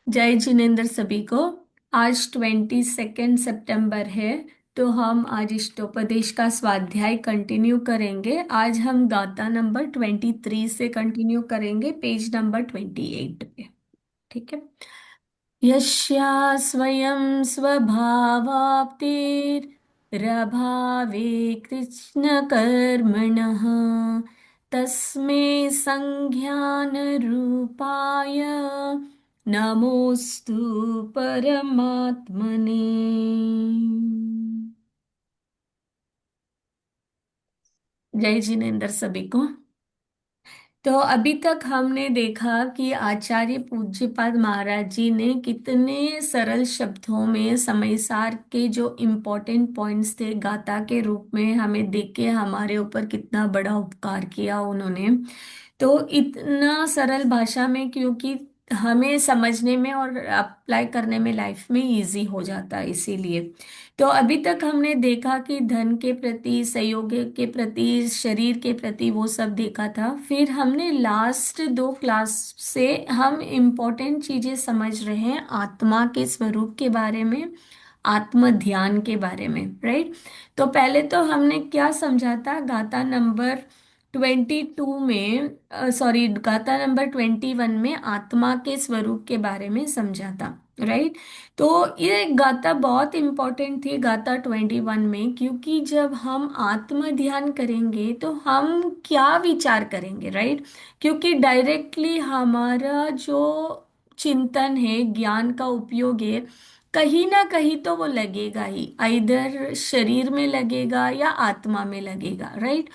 जय जिनेन्द्र सभी को। आज 22 सितंबर है। तो हम आज इष्टोपदेश का स्वाध्याय कंटिन्यू करेंगे। आज हम गाथा नंबर 23 से कंटिन्यू करेंगे, पेज नंबर 28 पे। ठीक है। यस्या स्वयं स्वभावाप्तिरभावे कृष्ण कर्मणः तस्मै संज्ञान रूपाय नमोस्तु परमात्मने। जय जिनेन्द्र सभी को। तो अभी तक हमने देखा कि आचार्य पूज्यपाद महाराज जी ने कितने सरल शब्दों में समय सार के जो इम्पोर्टेंट पॉइंट्स थे गाथा के रूप में हमें देख के हमारे ऊपर कितना बड़ा उपकार किया उन्होंने। तो इतना सरल भाषा में, क्योंकि हमें समझने में और अप्लाई करने में लाइफ में इजी हो जाता है, इसीलिए। तो अभी तक हमने देखा कि धन के प्रति, सहयोग के प्रति, शरीर के प्रति वो सब देखा था। फिर हमने लास्ट दो क्लास से हम इम्पोर्टेंट चीजें समझ रहे हैं आत्मा के स्वरूप के बारे में, आत्म ध्यान के बारे में, राइट। तो पहले तो हमने क्या समझा था गाथा नंबर 22 में, सॉरी, गाथा नंबर 21 में आत्मा के स्वरूप के बारे में समझा था, राइट। तो ये गाथा बहुत इंपॉर्टेंट थी गाथा 21 में, क्योंकि जब हम आत्म ध्यान करेंगे तो हम क्या विचार करेंगे, राइट। क्योंकि डायरेक्टली हमारा जो चिंतन है, ज्ञान का उपयोग है, कहीं ना कहीं तो वो लगेगा ही, इधर शरीर में लगेगा या आत्मा में लगेगा, राइट।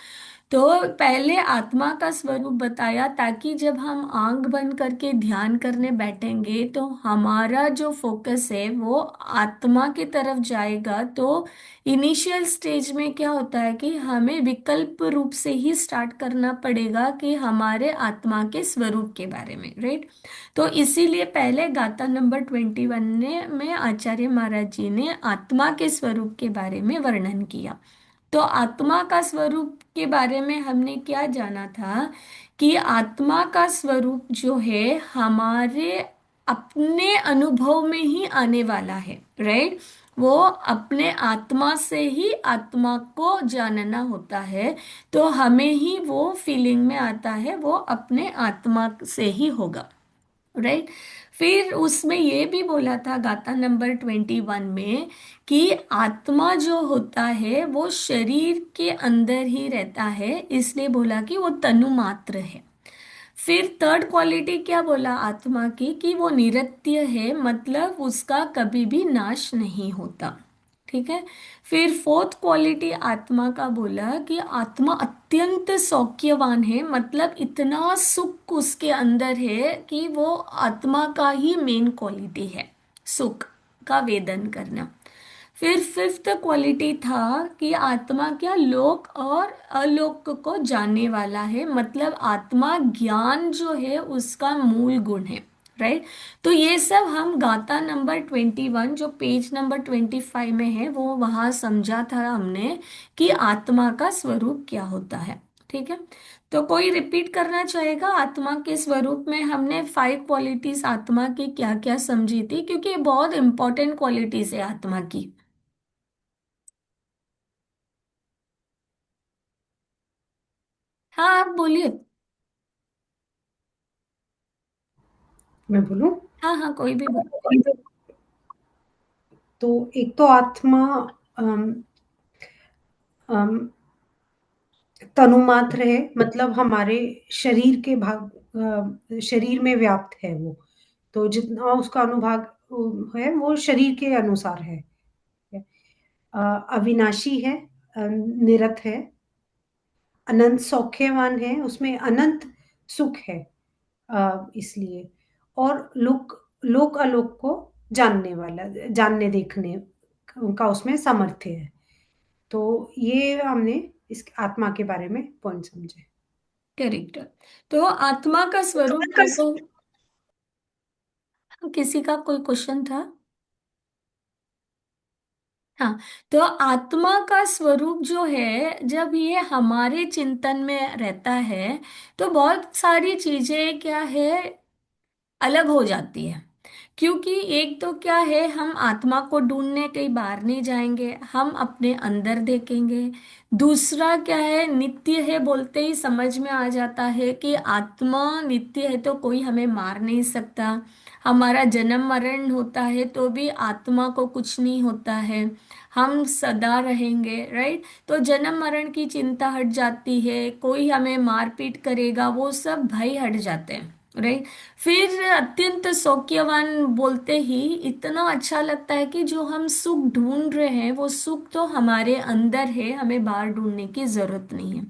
तो पहले आत्मा का स्वरूप बताया, ताकि जब हम आंख बंद करके ध्यान करने बैठेंगे तो हमारा जो फोकस है वो आत्मा की तरफ जाएगा। तो इनिशियल स्टेज में क्या होता है कि हमें विकल्प रूप से ही स्टार्ट करना पड़ेगा कि हमारे आत्मा के स्वरूप के बारे में, राइट। तो इसीलिए पहले गाथा नंबर 21 ने में आचार्य महाराज जी ने आत्मा के स्वरूप के बारे में वर्णन किया। तो आत्मा का स्वरूप के बारे में हमने क्या जाना था कि आत्मा का स्वरूप जो है हमारे अपने अनुभव में ही आने वाला है, राइट। वो अपने आत्मा से ही आत्मा को जानना होता है। तो हमें ही वो फीलिंग में आता है, वो अपने आत्मा से ही होगा, राइट। फिर उसमें ये भी बोला था गाथा नंबर 21 में कि आत्मा जो होता है वो शरीर के अंदर ही रहता है, इसलिए बोला कि वो तनु मात्र है। फिर थर्ड क्वालिटी क्या बोला आत्मा की, कि वो निरत्य है, मतलब उसका कभी भी नाश नहीं होता। ठीक है। फिर फोर्थ क्वालिटी आत्मा का बोला कि आत्मा अत्यंत सौख्यवान है, मतलब इतना सुख उसके अंदर है कि वो आत्मा का ही मेन क्वालिटी है, सुख का वेदन करना। फिर फिफ्थ क्वालिटी था कि आत्मा क्या लोक और अलोक को जानने वाला है, मतलब आत्मा ज्ञान जो है उसका मूल गुण है, राइट। तो ये सब हम गाथा नंबर 21 जो पेज नंबर 25 में है वो वहां समझा था हमने कि आत्मा का स्वरूप क्या होता है। ठीक है। तो कोई रिपीट करना चाहेगा आत्मा के स्वरूप में हमने 5 क्वालिटीज आत्मा की क्या क्या समझी थी, क्योंकि ये बहुत इंपॉर्टेंट क्वालिटीज है आत्मा की। हाँ, आप बोलिए। मैं बोलूं? हाँ हाँ, कोई भी बोल। तो एक तो आत्मा अम, अम, तनुमात्र है, मतलब हमारे शरीर के भाग, शरीर में व्याप्त है वो। तो जितना उसका अनुभाग है वो शरीर के अनुसार है। अ, अविनाशी है, निरत है, अनंत सौख्यवान है, उसमें अनंत सुख है। इसलिए और लोक लोक अलोक को जानने वाला, जानने देखने का उसमें सामर्थ्य है। तो ये हमने इस आत्मा के बारे में पॉइंट समझे। करेक्ट। तो आत्मा का स्वरूप देखो, किसी का कोई क्वेश्चन था? हाँ। तो आत्मा का स्वरूप जो है, जब ये हमारे चिंतन में रहता है तो बहुत सारी चीजें क्या है, अलग हो जाती है। क्योंकि एक तो क्या है, हम आत्मा को ढूंढने कहीं बाहर नहीं जाएंगे, हम अपने अंदर देखेंगे। दूसरा क्या है, नित्य है बोलते ही समझ में आ जाता है कि आत्मा नित्य है तो कोई हमें मार नहीं सकता। हमारा जन्म मरण होता है तो भी आत्मा को कुछ नहीं होता है, हम सदा रहेंगे, राइट। तो जन्म मरण की चिंता हट जाती है, कोई हमें मारपीट करेगा वो सब भय हट जाते हैं, राइट। फिर अत्यंत सौख्यवान बोलते ही इतना अच्छा लगता है कि जो हम सुख ढूंढ रहे हैं वो सुख तो हमारे अंदर है, हमें बाहर ढूंढने की जरूरत नहीं है।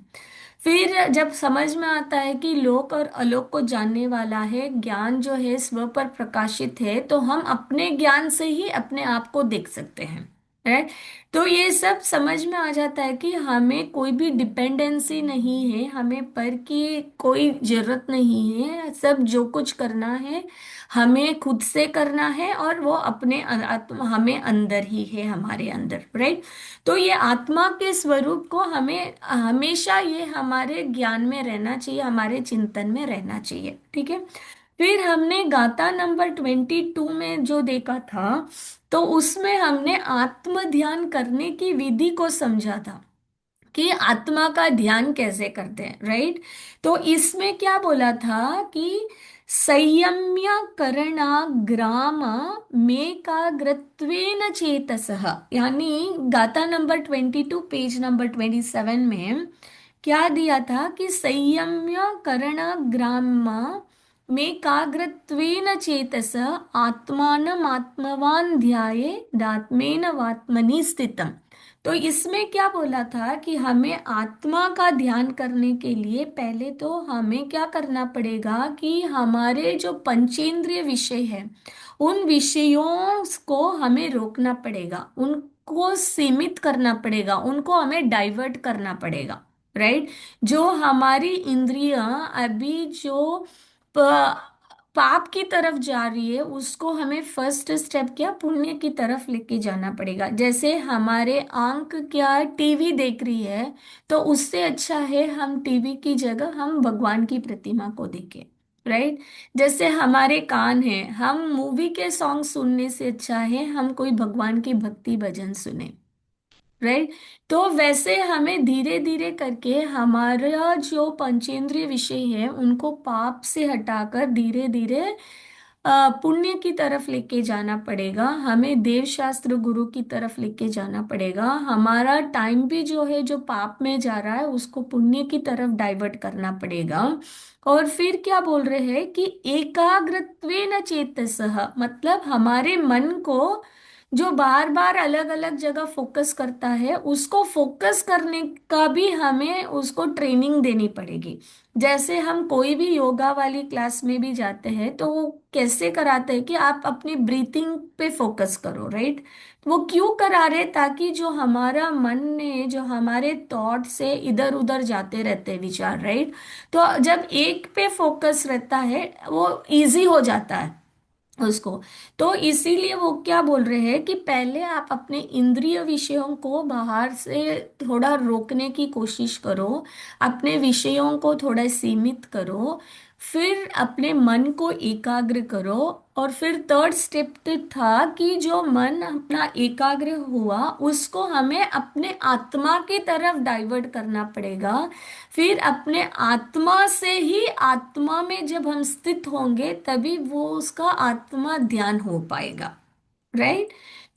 फिर जब समझ में आता है कि लोक और अलोक को जानने वाला है, ज्ञान जो है स्व पर प्रकाशित है, तो हम अपने ज्ञान से ही अपने आप को देख सकते हैं, राइट। तो ये सब समझ में आ जाता है कि हमें कोई भी डिपेंडेंसी नहीं है, हमें पर की कोई जरूरत नहीं है, सब जो कुछ करना है हमें खुद से करना है, और वो अपने आत्मा हमें अंदर ही है, हमारे अंदर, राइट। तो ये आत्मा के स्वरूप को हमें हमेशा ये हमारे ज्ञान में रहना चाहिए, हमारे चिंतन में रहना चाहिए, ठीक है। फिर हमने गाथा नंबर 22 में जो देखा था, तो उसमें हमने आत्म ध्यान करने की विधि को समझा था कि आत्मा का ध्यान कैसे करते हैं, राइट। तो इसमें क्या बोला था कि संयम्य करणाग्राम मेकाग्रत्वेन चेतसः, यानी गाथा नंबर 22 पेज नंबर 27 में क्या दिया था कि संयम्य करणाग्राम मेकाग्रत्वेन चेतस आत्मानम आत्मवान ध्यायेदात्मेन वात्मनि स्थितम। तो इसमें क्या बोला था कि हमें आत्मा का ध्यान करने के लिए पहले तो हमें क्या करना पड़ेगा कि हमारे जो पंचेंद्रिय विषय है उन विषयों को हमें रोकना पड़ेगा, उनको सीमित करना पड़ेगा, उनको हमें डाइवर्ट करना पड़ेगा, राइट। जो हमारी इंद्रियां अभी जो प- पाप की तरफ जा रही है उसको हमें फर्स्ट स्टेप क्या, पुण्य की तरफ लेके जाना पड़ेगा। जैसे हमारे आंख क्या टीवी देख रही है, तो उससे अच्छा है हम टीवी की जगह हम भगवान की प्रतिमा को देखें, राइट। जैसे हमारे कान हैं, हम मूवी के सॉन्ग सुनने से अच्छा है हम कोई भगवान की भक्ति भजन सुने, राइट। तो वैसे हमें धीरे धीरे करके हमारा जो पंचेंद्रिय विषय है उनको पाप से हटाकर धीरे धीरे पुण्य की तरफ लेके जाना पड़ेगा, हमें देव शास्त्र गुरु की तरफ लेके जाना पड़ेगा। हमारा टाइम भी जो है जो पाप में जा रहा है उसको पुण्य की तरफ डाइवर्ट करना पड़ेगा। और फिर क्या बोल रहे हैं कि एकाग्रत्वेन चेतसः, मतलब हमारे मन को जो बार बार अलग अलग जगह फोकस करता है उसको फोकस करने का भी हमें उसको ट्रेनिंग देनी पड़ेगी। जैसे हम कोई भी योगा वाली क्लास में भी जाते हैं तो वो कैसे कराते हैं कि आप अपनी ब्रीथिंग पे फोकस करो, राइट। वो क्यों करा रहे, ताकि जो हमारा मन ने जो हमारे थॉट से इधर उधर जाते रहते हैं विचार, राइट। तो जब एक पे फोकस रहता है वो इजी हो जाता है उसको। तो इसीलिए वो क्या बोल रहे हैं कि पहले आप अपने इंद्रिय विषयों को बाहर से थोड़ा रोकने की कोशिश करो, अपने विषयों को थोड़ा सीमित करो, फिर अपने मन को एकाग्र करो। और फिर थर्ड स्टेप था कि जो मन अपना एकाग्र हुआ उसको हमें अपने आत्मा की तरफ डाइवर्ट करना पड़ेगा। फिर अपने आत्मा से ही आत्मा में जब हम स्थित होंगे तभी वो उसका आत्मा ध्यान हो पाएगा, राइट।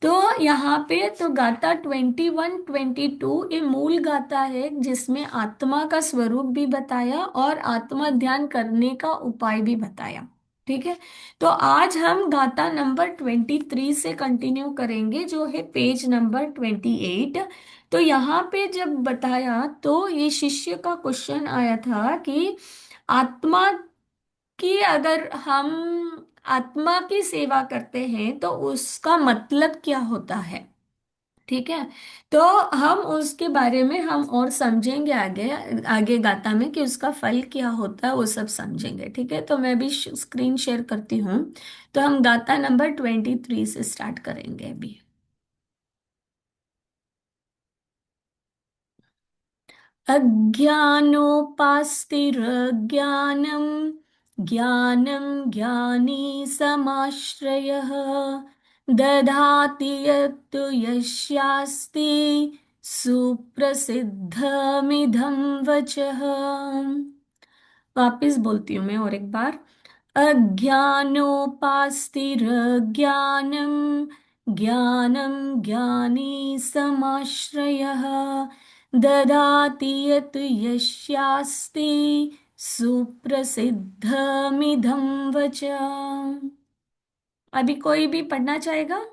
तो यहाँ पे तो गाथा 21 22 ये मूल गाथा है जिसमें आत्मा का स्वरूप भी बताया और आत्मा ध्यान करने का उपाय भी बताया, ठीक है। तो आज हम गाथा नंबर 23 से कंटिन्यू करेंगे जो है पेज नंबर 28। तो यहाँ पे जब बताया तो ये शिष्य का क्वेश्चन आया था कि आत्मा कि अगर हम आत्मा की सेवा करते हैं तो उसका मतलब क्या होता है, ठीक है। तो हम उसके बारे में हम और समझेंगे आगे, आगे गाथा में कि उसका फल क्या होता है वो सब समझेंगे, ठीक है। तो मैं भी स्क्रीन शेयर करती हूँ। तो हम गाथा नंबर 23 से स्टार्ट करेंगे अभी। अज्ञानोपास्तिरज्ञानम् ज्ञानं ज्ञानी समाश्रयः दधाति यत्तु यस्यास्ति सुप्रसिद्धमिदं वचः। वापिस बोलती हूँ मैं और एक बार। अज्ञानोपास्तिरज्ञानम् ज्ञानं ज्ञानी समाश्रयः ददाति यत् यस्यास्ति सुप्रसिद्धमिदं वच। अभी कोई भी पढ़ना चाहेगा?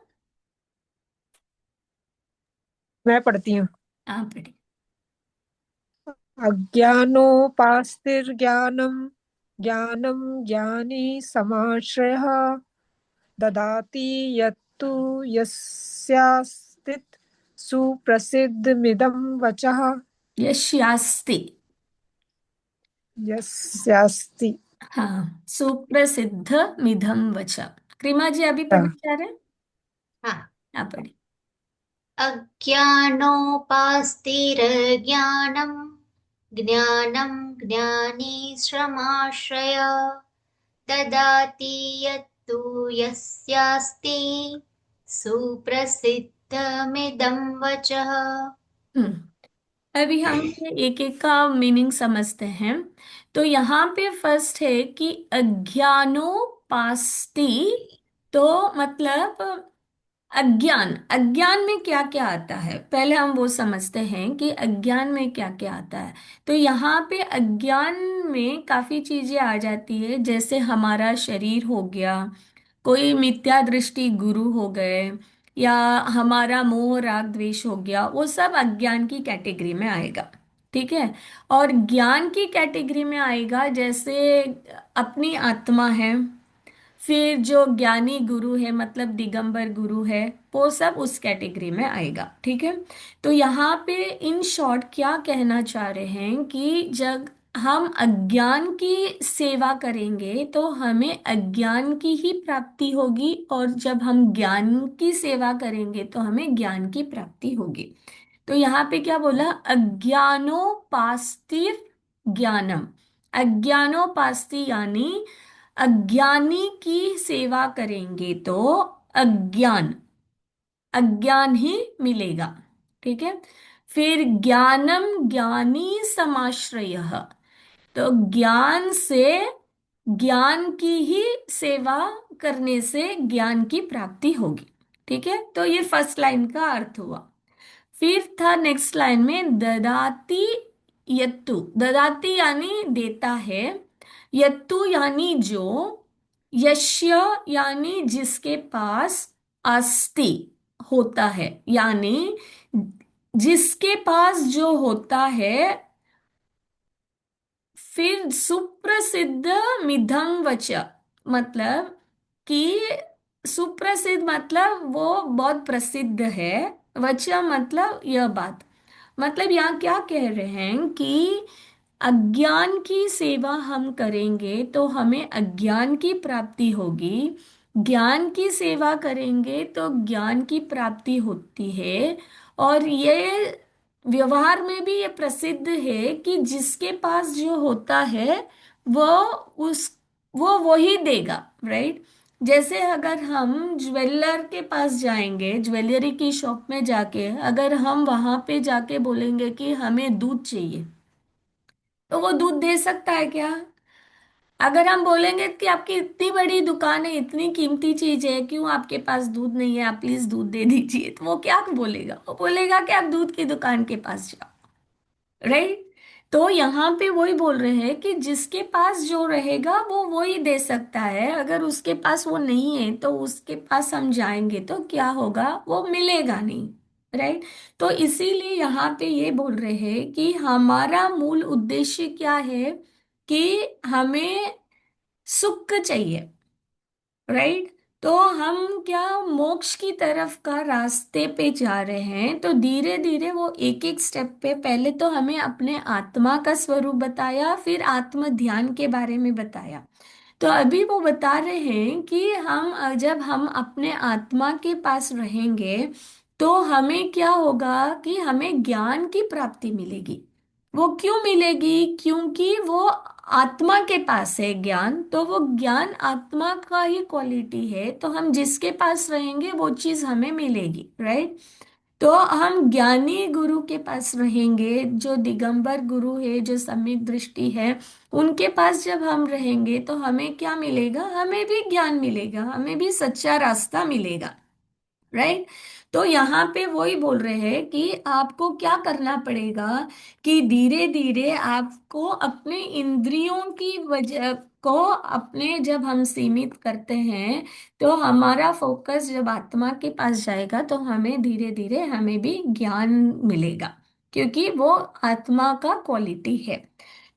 मैं पढ़ती हूँ। आप पढ़िए। अज्ञानोपास्तिर्ज्ञानम् ज्ञानं ज्ञानी समाश्रयः ददाति यत्तु यस्यास्तित् सुप्रसिद्धमिदं वचः। यस्यास्ति। यस्यास्ति। हाँ, सुप्रसिद्धमिदं वच। क्रीमा जी अभी पढ़ना चाह रहे हैं? हाँ। आप पढ़िए। अज्ञानोपास्तिरज्ञानम् ज्ञानं ज्ञानी श्रमाश्रय ददाति यत्तु यस्यास्ति सुप्रसिद्धमिदं वचः। अभी हम एक एक का मीनिंग समझते हैं। तो यहाँ पे फर्स्ट है कि अज्ञानोपास्ति। तो मतलब अज्ञान, अज्ञान में क्या क्या आता है पहले हम वो समझते हैं कि अज्ञान में क्या क्या आता है। तो यहाँ पे अज्ञान में काफी चीजें आ जाती है, जैसे हमारा शरीर हो गया, कोई मिथ्या दृष्टि गुरु हो गए, या हमारा मोह राग द्वेष हो गया, वो सब अज्ञान की कैटेगरी में आएगा। ठीक है। और ज्ञान की कैटेगरी में आएगा जैसे अपनी आत्मा है, फिर जो ज्ञानी गुरु है मतलब दिगंबर गुरु है, वो सब उस कैटेगरी में आएगा। ठीक है। तो यहाँ पे इन शॉर्ट क्या कहना चाह रहे हैं कि जब हम अज्ञान की सेवा करेंगे तो हमें अज्ञान की ही प्राप्ति होगी, और जब हम ज्ञान की सेवा करेंगे तो हमें ज्ञान की प्राप्ति होगी। तो यहाँ पे क्या बोला? अज्ञानोपास्तिर ज्ञानम। अज्ञानोपास्ति यानी अज्ञानी की सेवा करेंगे तो अज्ञान, अज्ञान ही मिलेगा। ठीक है। फिर ज्ञानम ज्ञानी समाश्रयः। तो ज्ञान से, ज्ञान की ही सेवा करने से ज्ञान की प्राप्ति होगी। ठीक है। तो ये फर्स्ट लाइन का अर्थ हुआ। फिर था नेक्स्ट लाइन में ददाति यत्तु। ददाति यानी देता है, यत्तु यानी जो, यश्य यानी जिसके पास, अस्ति होता है यानी जिसके पास जो होता है। फिर सुप्रसिद्ध मिधम वच, मतलब कि सुप्रसिद्ध मतलब वो बहुत प्रसिद्ध है, वच मतलब यह बात। मतलब यहाँ क्या कह रहे हैं कि अज्ञान की सेवा हम करेंगे तो हमें अज्ञान की प्राप्ति होगी, ज्ञान की सेवा करेंगे तो ज्ञान की प्राप्ति होती है। और ये व्यवहार में भी ये प्रसिद्ध है कि जिसके पास जो होता है वो उस वो वही देगा, राइट। जैसे अगर हम ज्वेलर के पास जाएंगे, ज्वेलरी की शॉप में जाके अगर हम वहां पे जाके बोलेंगे कि हमें दूध चाहिए, तो वो दूध दे सकता है क्या? अगर हम बोलेंगे कि आपकी इतनी बड़ी दुकान है, इतनी कीमती चीज है, क्यों आपके पास दूध नहीं है, आप प्लीज दूध दे दीजिए, तो वो क्या बोलेगा? वो बोलेगा कि आप दूध की दुकान के पास जाओ, राइट। तो यहाँ पे वही बोल रहे हैं कि जिसके पास जो रहेगा वो वही दे सकता है। अगर उसके पास वो नहीं है तो उसके पास हम जाएंगे तो क्या होगा? वो मिलेगा नहीं, राइट। तो इसीलिए यहाँ पे ये बोल रहे हैं कि हमारा मूल उद्देश्य क्या है, कि हमें सुख चाहिए, राइट। तो हम क्या मोक्ष की तरफ का रास्ते पे जा रहे हैं, तो धीरे धीरे वो एक एक स्टेप पे पहले तो हमें अपने आत्मा का स्वरूप बताया, फिर आत्म ध्यान के बारे में बताया। तो अभी वो बता रहे हैं कि जब हम अपने आत्मा के पास रहेंगे तो हमें क्या होगा कि हमें ज्ञान की प्राप्ति मिलेगी। वो क्यों मिलेगी? क्योंकि वो आत्मा के पास है ज्ञान, तो वो ज्ञान आत्मा का ही क्वालिटी है, तो हम जिसके पास रहेंगे वो चीज हमें मिलेगी, राइट। तो हम ज्ञानी गुरु के पास रहेंगे, जो दिगंबर गुरु है, जो सम्यक दृष्टि है, उनके पास जब हम रहेंगे तो हमें क्या मिलेगा? हमें भी ज्ञान मिलेगा, हमें भी सच्चा रास्ता मिलेगा, राइट। तो यहाँ पे वही बोल रहे हैं कि आपको क्या करना पड़ेगा, कि धीरे धीरे आपको अपने इंद्रियों की वजह को अपने, जब हम सीमित करते हैं, तो हमारा फोकस जब आत्मा के पास जाएगा तो हमें धीरे धीरे हमें भी ज्ञान मिलेगा, क्योंकि वो आत्मा का क्वालिटी है।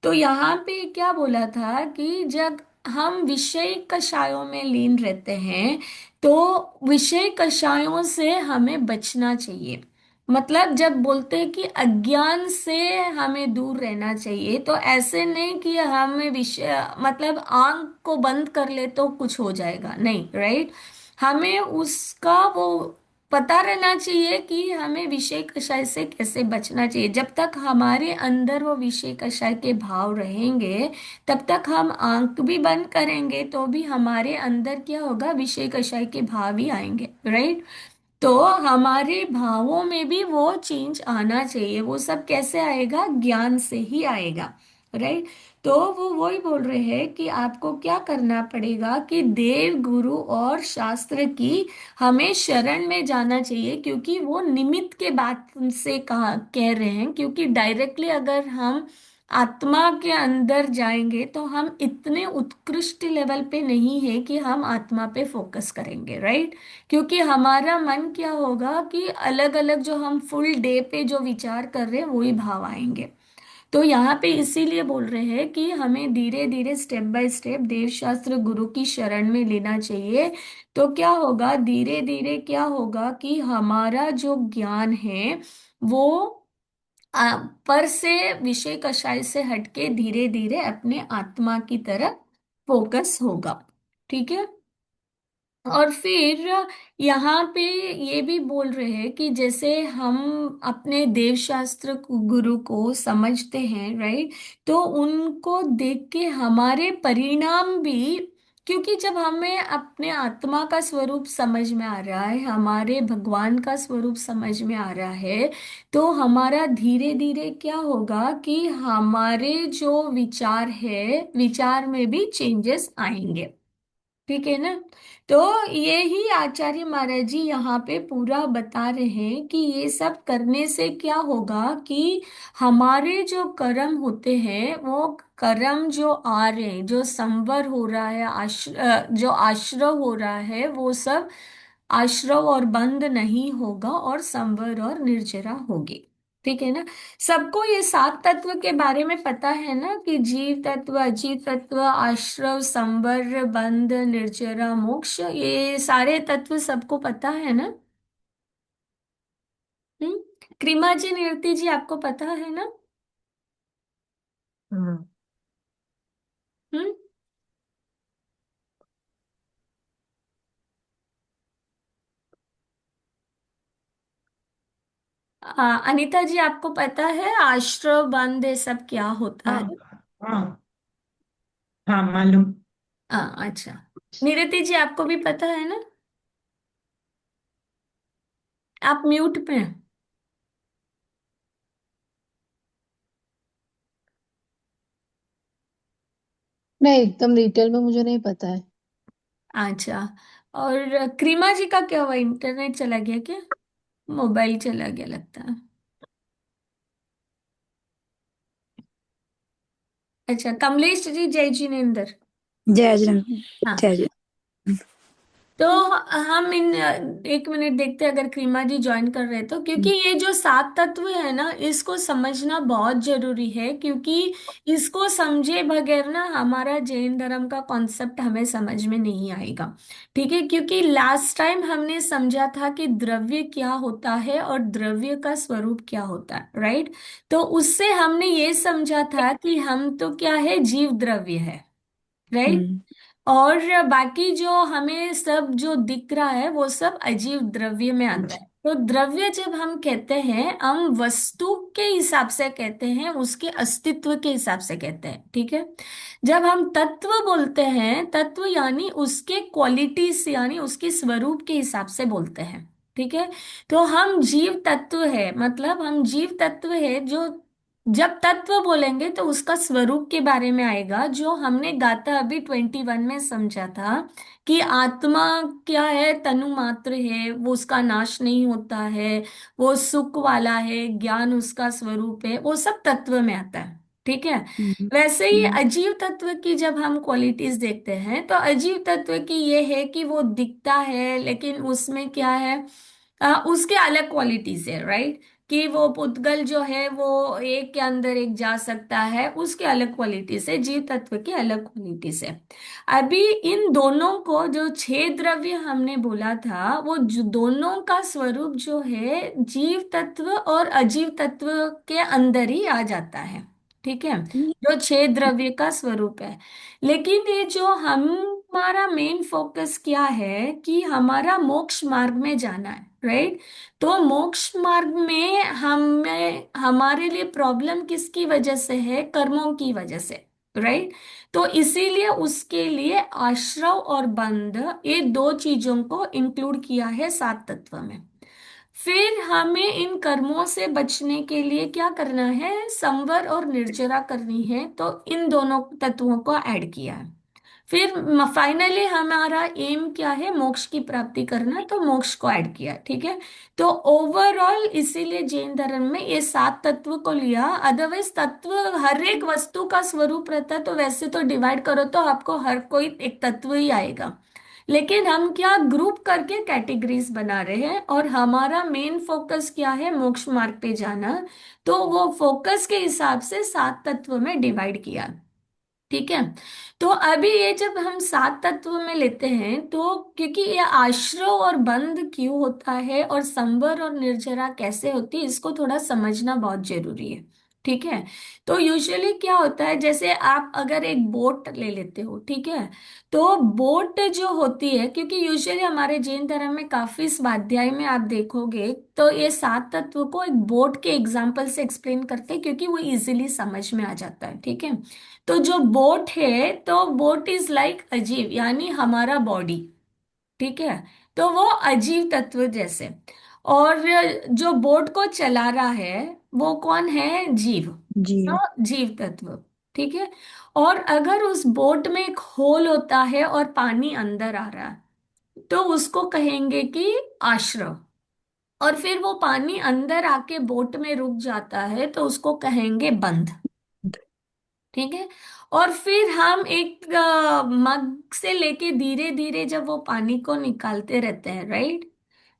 तो यहाँ पे क्या बोला था कि जब हम विषय कषायों में लीन रहते हैं, तो विषय कषायों से हमें बचना चाहिए। मतलब जब बोलते हैं कि अज्ञान से हमें दूर रहना चाहिए, तो ऐसे नहीं कि हमें विषय, मतलब आंख को बंद कर ले तो कुछ हो जाएगा, नहीं, राइट। हमें उसका वो पता रहना चाहिए कि हमें विषय कषाय से कैसे बचना चाहिए। जब तक हमारे अंदर वो विषय कषाय के भाव रहेंगे, तब तक हम आंख भी बंद करेंगे तो भी हमारे अंदर क्या होगा? विषय कषाय के भाव ही आएंगे, राइट। तो हमारे भावों में भी वो चेंज आना चाहिए। वो सब कैसे आएगा? ज्ञान से ही आएगा, राइट। तो वो वही बोल रहे हैं कि आपको क्या करना पड़ेगा, कि देव गुरु और शास्त्र की हमें शरण में जाना चाहिए, क्योंकि वो निमित्त के बात से कहा कह रहे हैं। क्योंकि डायरेक्टली अगर हम आत्मा के अंदर जाएंगे तो हम इतने उत्कृष्ट लेवल पे नहीं है कि हम आत्मा पे फोकस करेंगे, राइट। क्योंकि हमारा मन क्या होगा कि अलग अलग जो हम फुल डे पे जो विचार कर रहे हैं वही भाव आएंगे। तो यहाँ पे इसीलिए बोल रहे हैं कि हमें धीरे धीरे स्टेप बाय स्टेप देव शास्त्र गुरु की शरण में लेना चाहिए। तो क्या होगा? धीरे धीरे क्या होगा कि हमारा जो ज्ञान है वो पर से विषय कषाय से हटके धीरे धीरे अपने आत्मा की तरफ फोकस होगा, ठीक है। और फिर यहाँ पे ये भी बोल रहे हैं कि जैसे हम अपने देव शास्त्र गुरु को समझते हैं, राइट, तो उनको देख के हमारे परिणाम भी, क्योंकि जब हमें अपने आत्मा का स्वरूप समझ में आ रहा है, हमारे भगवान का स्वरूप समझ में आ रहा है, तो हमारा धीरे धीरे क्या होगा कि हमारे जो विचार है, विचार में भी चेंजेस आएंगे, ठीक है ना। तो ये ही आचार्य महाराज जी यहाँ पे पूरा बता रहे हैं कि ये सब करने से क्या होगा, कि हमारे जो कर्म होते हैं, वो कर्म जो आ रहे हैं, जो संवर हो रहा है, जो आश्रव हो रहा है, वो सब आश्रव और बंद नहीं होगा, और संवर और निर्जरा होगी, ठीक है ना। सबको ये सात तत्व के बारे में पता है ना, कि जीव तत्व, अजीव तत्व, आश्रव, संवर, बंध, निर्जरा, मोक्ष, ये सारे तत्व सबको पता है ना। क्रिमा जी, निरति जी, आपको पता है ना? हम्म। हम्म। अनीता जी, आपको पता है आश्रव बंध ये सब क्या होता हाँ है? हाँ हाँ, मालूम। अच्छा। निरति जी, आपको भी पता है ना? आप म्यूट पे हैं। नहीं, एकदम डिटेल में मुझे नहीं पता है। अच्छा। और क्रीमा जी का क्या हुआ? इंटरनेट चला गया क्या? मोबाइल चला गया लगता है। अच्छा, कमलेश जी, जय जिनेंद्र। जय जन हाँ। जय जन। तो हम इन एक मिनट देखते हैं अगर क्रीमा जी ज्वाइन कर रहे तो, क्योंकि ये जो सात तत्व है ना, इसको समझना बहुत जरूरी है। क्योंकि इसको समझे बगैर ना हमारा जैन धर्म का कॉन्सेप्ट हमें समझ में नहीं आएगा, ठीक है। क्योंकि लास्ट टाइम हमने समझा था कि द्रव्य क्या होता है और द्रव्य का स्वरूप क्या होता है, राइट। तो उससे हमने ये समझा था कि हम तो क्या है? जीव द्रव्य है, राइट। हम्म। और बाकी जो हमें सब जो दिख रहा है वो सब अजीव द्रव्य में आता है। तो द्रव्य जब हम कहते हैं, हम वस्तु के हिसाब से कहते हैं, उसके अस्तित्व के हिसाब से कहते हैं, ठीक है। जब हम तत्व बोलते हैं, तत्व यानी उसके क्वालिटीज यानी उसके स्वरूप के हिसाब से बोलते हैं, ठीक है। तो हम जीव तत्व है, मतलब हम जीव तत्व है जो, जब तत्व बोलेंगे तो उसका स्वरूप के बारे में आएगा, जो हमने गाथा अभी 21 में समझा था कि आत्मा क्या है, तनु मात्र है, वो उसका नाश नहीं होता है, वो सुख वाला है, ज्ञान उसका स्वरूप है, वो सब तत्व में आता है, ठीक है। हम्म, वैसे ही हम्म, अजीव तत्व की जब हम क्वालिटीज देखते हैं, तो अजीव तत्व की ये है कि वो दिखता है, लेकिन उसमें क्या है, उसके अलग क्वालिटीज है, राइट। कि वो पुद्गल जो है वो एक के अंदर एक जा सकता है, उसके अलग क्वालिटीज है, जीव तत्व की अलग क्वालिटीज है। अभी इन दोनों को, जो छह द्रव्य हमने बोला था, वो दोनों का स्वरूप जो है जीव तत्व और अजीव तत्व के अंदर ही आ जाता है, ठीक है। हम्म, जो छह द्रव्य का स्वरूप है। लेकिन ये जो हमारा मेन फोकस क्या है कि हमारा मोक्ष मार्ग में जाना है, राइट। तो मोक्ष मार्ग में हमें, हमारे लिए प्रॉब्लम किसकी वजह से है, कर्मों की वजह से, राइट। तो इसीलिए उसके लिए आश्रव और बंध, ये दो चीजों को इंक्लूड किया है सात तत्व में। फिर हमें इन कर्मों से बचने के लिए क्या करना है, संवर और निर्जरा करनी है, तो इन दोनों तत्वों को ऐड किया है। फिर फाइनली हमारा एम क्या है, मोक्ष की प्राप्ति करना, तो मोक्ष को ऐड किया, ठीक है। तो ओवरऑल इसीलिए जैन धर्म में ये सात तत्व को लिया। अदरवाइज तत्व हर एक वस्तु का स्वरूप रहता है, तो वैसे तो डिवाइड करो तो आपको हर कोई एक तत्व ही आएगा। लेकिन हम क्या ग्रुप करके कैटेगरीज बना रहे हैं, और हमारा मेन फोकस क्या है, मोक्ष मार्ग पे जाना। तो वो फोकस के हिसाब से सात तत्व में डिवाइड किया, ठीक है। तो अभी ये जब हम सात तत्व में लेते हैं, तो क्योंकि ये आश्रव और बंध क्यों होता है और संवर और निर्जरा कैसे होती है, इसको थोड़ा समझना बहुत जरूरी है, ठीक है। तो यूजुअली क्या होता है, जैसे आप अगर एक बोट ले लेते हो, ठीक है। तो बोट जो होती है, क्योंकि यूजुअली हमारे जैन धर्म में काफी स्वाध्याय में आप देखोगे तो ये सात तत्व को एक बोट के एग्जाम्पल से एक्सप्लेन करते हैं, क्योंकि वो इजीली समझ में आ जाता है, ठीक है। तो जो बोट है, तो बोट इज लाइक अजीव, यानी हमारा बॉडी, ठीक है। तो वो अजीव तत्व जैसे। और जो बोट को चला रहा है, वो कौन है, जीव। जी। तो जीव तत्व, ठीक है। और अगर उस बोट में एक होल होता है और पानी अंदर आ रहा है, तो उसको कहेंगे कि आश्रव। और फिर वो पानी अंदर आके बोट में रुक जाता है, तो उसको कहेंगे बंध, ठीक है। और फिर हम एक मग से लेके धीरे धीरे जब वो पानी को निकालते रहते हैं, राइट।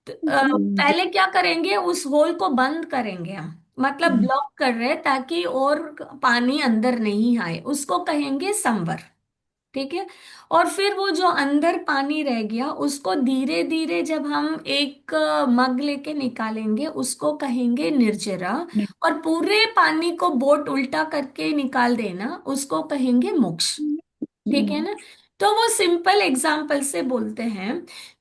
तो, जी। पहले क्या करेंगे, उस होल को बंद करेंगे हम, मतलब ब्लॉक कर रहे हैं ताकि और पानी अंदर नहीं आए, उसको कहेंगे संवर, ठीक है। और फिर वो जो अंदर पानी रह गया, उसको धीरे धीरे जब हम एक मग लेके निकालेंगे, उसको कहेंगे निर्जरा। और पूरे पानी को बोट उल्टा करके निकाल देना, उसको कहेंगे मोक्ष, ठीक है ना। तो वो सिंपल एग्जाम्पल से बोलते हैं।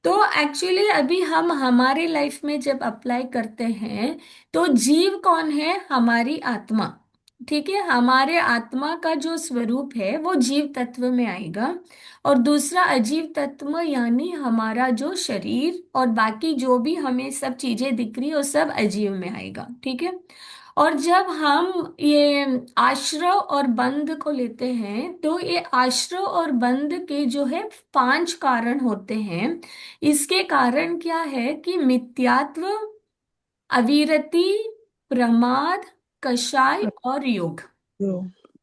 तो एक्चुअली अभी हम हमारे लाइफ में जब अप्लाई करते हैं, तो जीव कौन है, हमारी आत्मा, ठीक है। हमारे आत्मा का जो स्वरूप है वो जीव तत्व में आएगा। और दूसरा अजीव तत्व यानी हमारा जो शरीर और बाकी जो भी हमें सब चीजें दिख रही है, वो सब अजीव में आएगा, ठीक है। और जब हम ये आश्रव और बंध को लेते हैं, तो ये आश्रव और बंध के जो है पांच कारण होते हैं। इसके कारण क्या है कि मिथ्यात्व, अविरति, प्रमाद, कषाय और योग,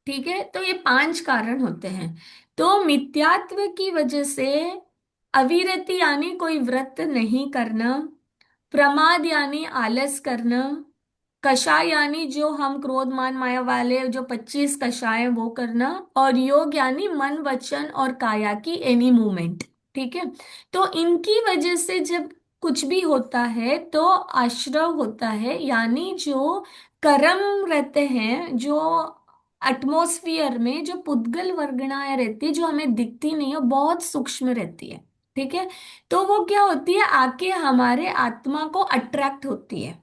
ठीक है। तो ये पांच कारण होते हैं। तो मिथ्यात्व की वजह से, अविरति यानी कोई व्रत नहीं करना, प्रमाद यानी आलस करना, कषाय यानी जो हम क्रोध मान माया वाले जो 25 कषाय हैं, वो करना, और योग यानी मन वचन और काया की एनी मूवमेंट, ठीक है। तो इनकी वजह से जब कुछ भी होता है, तो आश्रव होता है, यानी जो कर्म रहते हैं, जो एटमॉस्फियर में जो पुद्गल वर्गणाएं रहती है, जो हमें दिखती नहीं है, बहुत सूक्ष्म रहती है, ठीक है। तो वो क्या होती है, आके हमारे आत्मा को अट्रैक्ट होती है।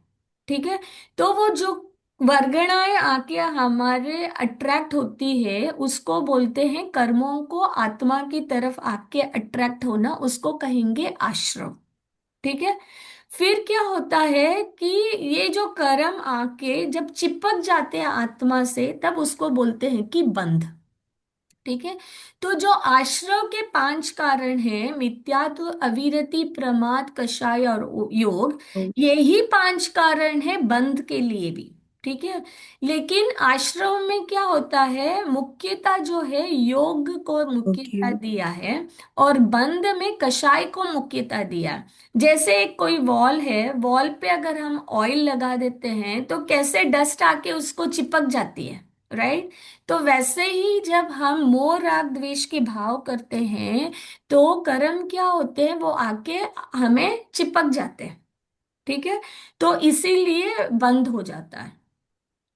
ठीक है। तो वो जो वर्गणाएं आके हमारे अट्रैक्ट होती है उसको बोलते हैं, कर्मों को आत्मा की तरफ आके अट्रैक्ट होना उसको कहेंगे आश्रव। ठीक है। फिर क्या होता है कि ये जो कर्म आके जब चिपक जाते हैं आत्मा से तब उसको बोलते हैं कि बंध। ठीक है। तो जो आश्रव के 5 कारण हैं, मिथ्यात्व, अविरति, प्रमाद, कषाय और योग, यही 5 कारण है बंध के लिए भी। ठीक है। लेकिन आश्रव में क्या होता है, मुख्यता जो है योग को ओके। मुख्यता दिया है, और बंध में कषाय को मुख्यता दिया है। जैसे एक कोई वॉल है, वॉल पे अगर हम ऑयल लगा देते हैं तो कैसे डस्ट आके उसको चिपक जाती है, राइट। तो वैसे ही जब हम मोह राग द्वेष के भाव करते हैं तो कर्म क्या होते हैं, वो आके हमें चिपक जाते हैं। ठीक है। तो इसीलिए बंद हो जाता है।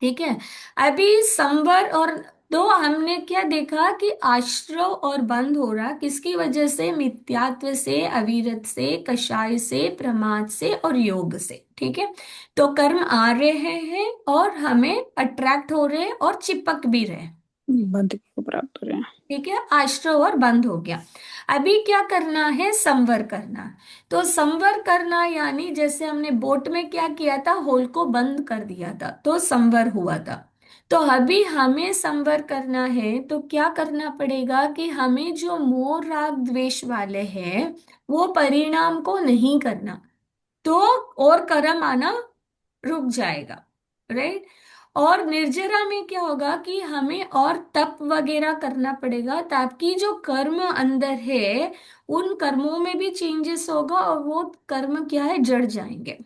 ठीक है। अभी संवर और, तो हमने क्या देखा कि आश्रव और बंद हो रहा किसकी वजह से, मिथ्यात्व से, अविरत से, कषाय से, प्रमाद से और योग से। ठीक है। तो कर्म आ रहे हैं और हमें अट्रैक्ट हो रहे हैं और चिपक भी रहे हैं। बंद को प्राप्त हो रहे हैं। ठीक है। आश्रव और बंद हो गया। अभी क्या करना है, संवर करना। तो संवर करना यानी जैसे हमने बोट में क्या किया था, होल को बंद कर दिया था तो संवर हुआ था। तो अभी हमें संवर करना है तो क्या करना पड़ेगा कि हमें जो मोह राग द्वेष वाले हैं वो परिणाम को नहीं करना, तो और कर्म आना रुक जाएगा, राइट। और निर्जरा में क्या होगा कि हमें और तप वगैरह करना पड़ेगा ताकि जो कर्म अंदर है उन कर्मों में भी चेंजेस होगा और वो कर्म क्या है, जड़ जाएंगे।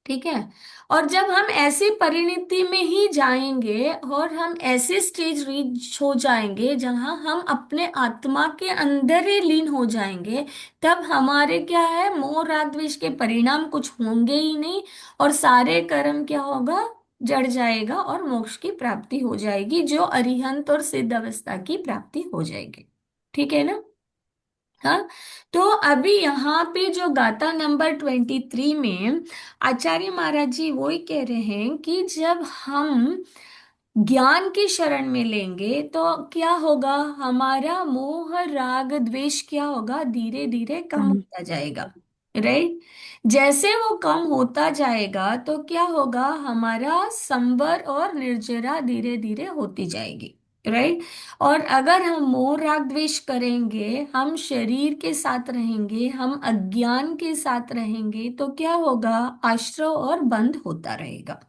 ठीक है। और जब हम ऐसी परिणति में ही जाएंगे और हम ऐसे स्टेज रीच हो जाएंगे जहां हम अपने आत्मा के अंदर ही लीन हो जाएंगे, तब हमारे क्या है, मोह राग द्वेष के परिणाम कुछ होंगे ही नहीं, और सारे कर्म क्या होगा, जड़ जाएगा और मोक्ष की प्राप्ति हो जाएगी, जो अरिहंत और सिद्ध अवस्था की प्राप्ति हो जाएगी। ठीक है ना। हाँ। तो अभी यहाँ पे जो गाथा नंबर 23 में आचार्य महाराज जी वही कह रहे हैं कि जब हम ज्ञान की शरण में लेंगे तो क्या होगा, हमारा मोह राग द्वेष क्या होगा, धीरे धीरे कम हम होता जाएगा, राइट। जैसे वो कम होता जाएगा तो क्या होगा, हमारा संवर और निर्जरा धीरे धीरे होती जाएगी, राइट। और अगर हम मोह राग द्वेष करेंगे, हम शरीर के साथ रहेंगे, हम अज्ञान के साथ रहेंगे तो क्या होगा, आश्रव और बंध होता रहेगा।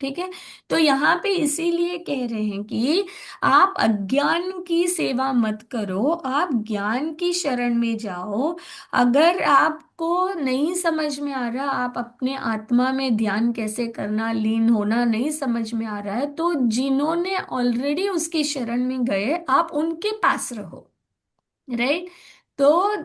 ठीक है। तो यहाँ पे इसीलिए कह रहे हैं कि आप अज्ञान की सेवा मत करो, आप ज्ञान की शरण में जाओ। अगर आपको नहीं समझ में आ रहा, आप अपने आत्मा में ध्यान कैसे करना, लीन होना नहीं समझ में आ रहा है, तो जिन्होंने ऑलरेडी उसकी शरण में गए आप उनके पास रहो, राइट। तो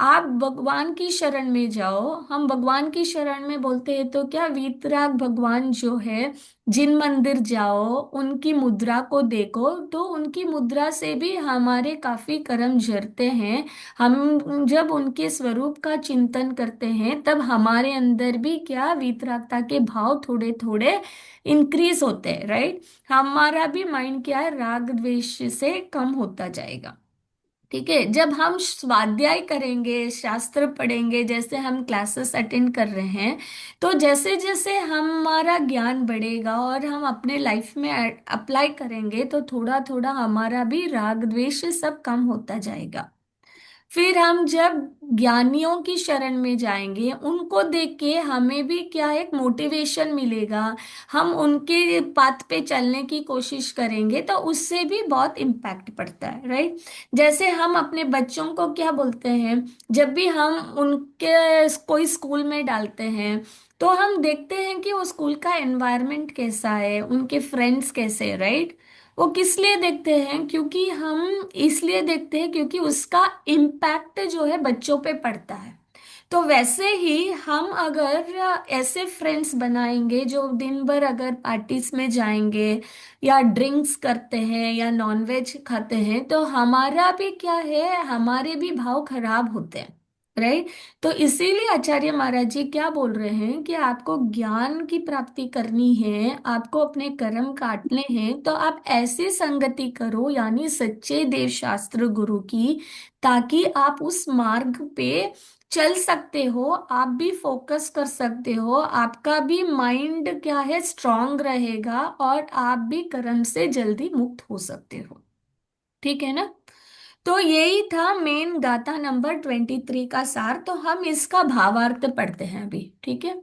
आप भगवान की शरण में जाओ। हम भगवान की शरण में बोलते हैं तो क्या, वीतराग भगवान जो है, जिन मंदिर जाओ उनकी मुद्रा को देखो तो उनकी मुद्रा से भी हमारे काफी कर्म झरते हैं। हम जब उनके स्वरूप का चिंतन करते हैं तब हमारे अंदर भी क्या, वीतरागता के भाव थोड़े थोड़े इंक्रीज होते हैं, राइट। हमारा भी माइंड क्या है, राग द्वेष से कम होता जाएगा। ठीक है। जब हम स्वाध्याय करेंगे, शास्त्र पढ़ेंगे, जैसे हम क्लासेस अटेंड कर रहे हैं, तो जैसे जैसे हमारा ज्ञान बढ़ेगा और हम अपने लाइफ में अप्लाई करेंगे तो थोड़ा थोड़ा हमारा भी राग द्वेष सब कम होता जाएगा। फिर हम जब ज्ञानियों की शरण में जाएंगे, उनको देख के हमें भी क्या, एक मोटिवेशन मिलेगा, हम उनके पाथ पे चलने की कोशिश करेंगे तो उससे भी बहुत इम्पैक्ट पड़ता है, राइट। जैसे हम अपने बच्चों को क्या बोलते हैं, जब भी हम उनके कोई स्कूल में डालते हैं तो हम देखते हैं कि वो स्कूल का एनवायरनमेंट कैसा है, उनके फ्रेंड्स कैसे, राइट। वो किस लिए देखते हैं, क्योंकि हम इसलिए देखते हैं क्योंकि उसका इम्पैक्ट जो है बच्चों पे पड़ता है। तो वैसे ही हम अगर ऐसे फ्रेंड्स बनाएंगे जो दिन भर अगर पार्टीज में जाएंगे या ड्रिंक्स करते हैं या नॉनवेज खाते हैं तो हमारा भी क्या है, हमारे भी भाव खराब होते हैं, राइट। तो इसीलिए आचार्य महाराज जी क्या बोल रहे हैं कि आपको ज्ञान की प्राप्ति करनी है, आपको अपने कर्म काटने हैं, तो आप ऐसी संगति करो यानी सच्चे देव शास्त्र गुरु की, ताकि आप उस मार्ग पे चल सकते हो, आप भी फोकस कर सकते हो, आपका भी माइंड क्या है स्ट्रांग रहेगा, और आप भी कर्म से जल्दी मुक्त हो सकते हो। ठीक है ना। तो यही था मेन गाथा नंबर 23 का सार। तो हम इसका भावार्थ पढ़ते हैं अभी, ठीक है।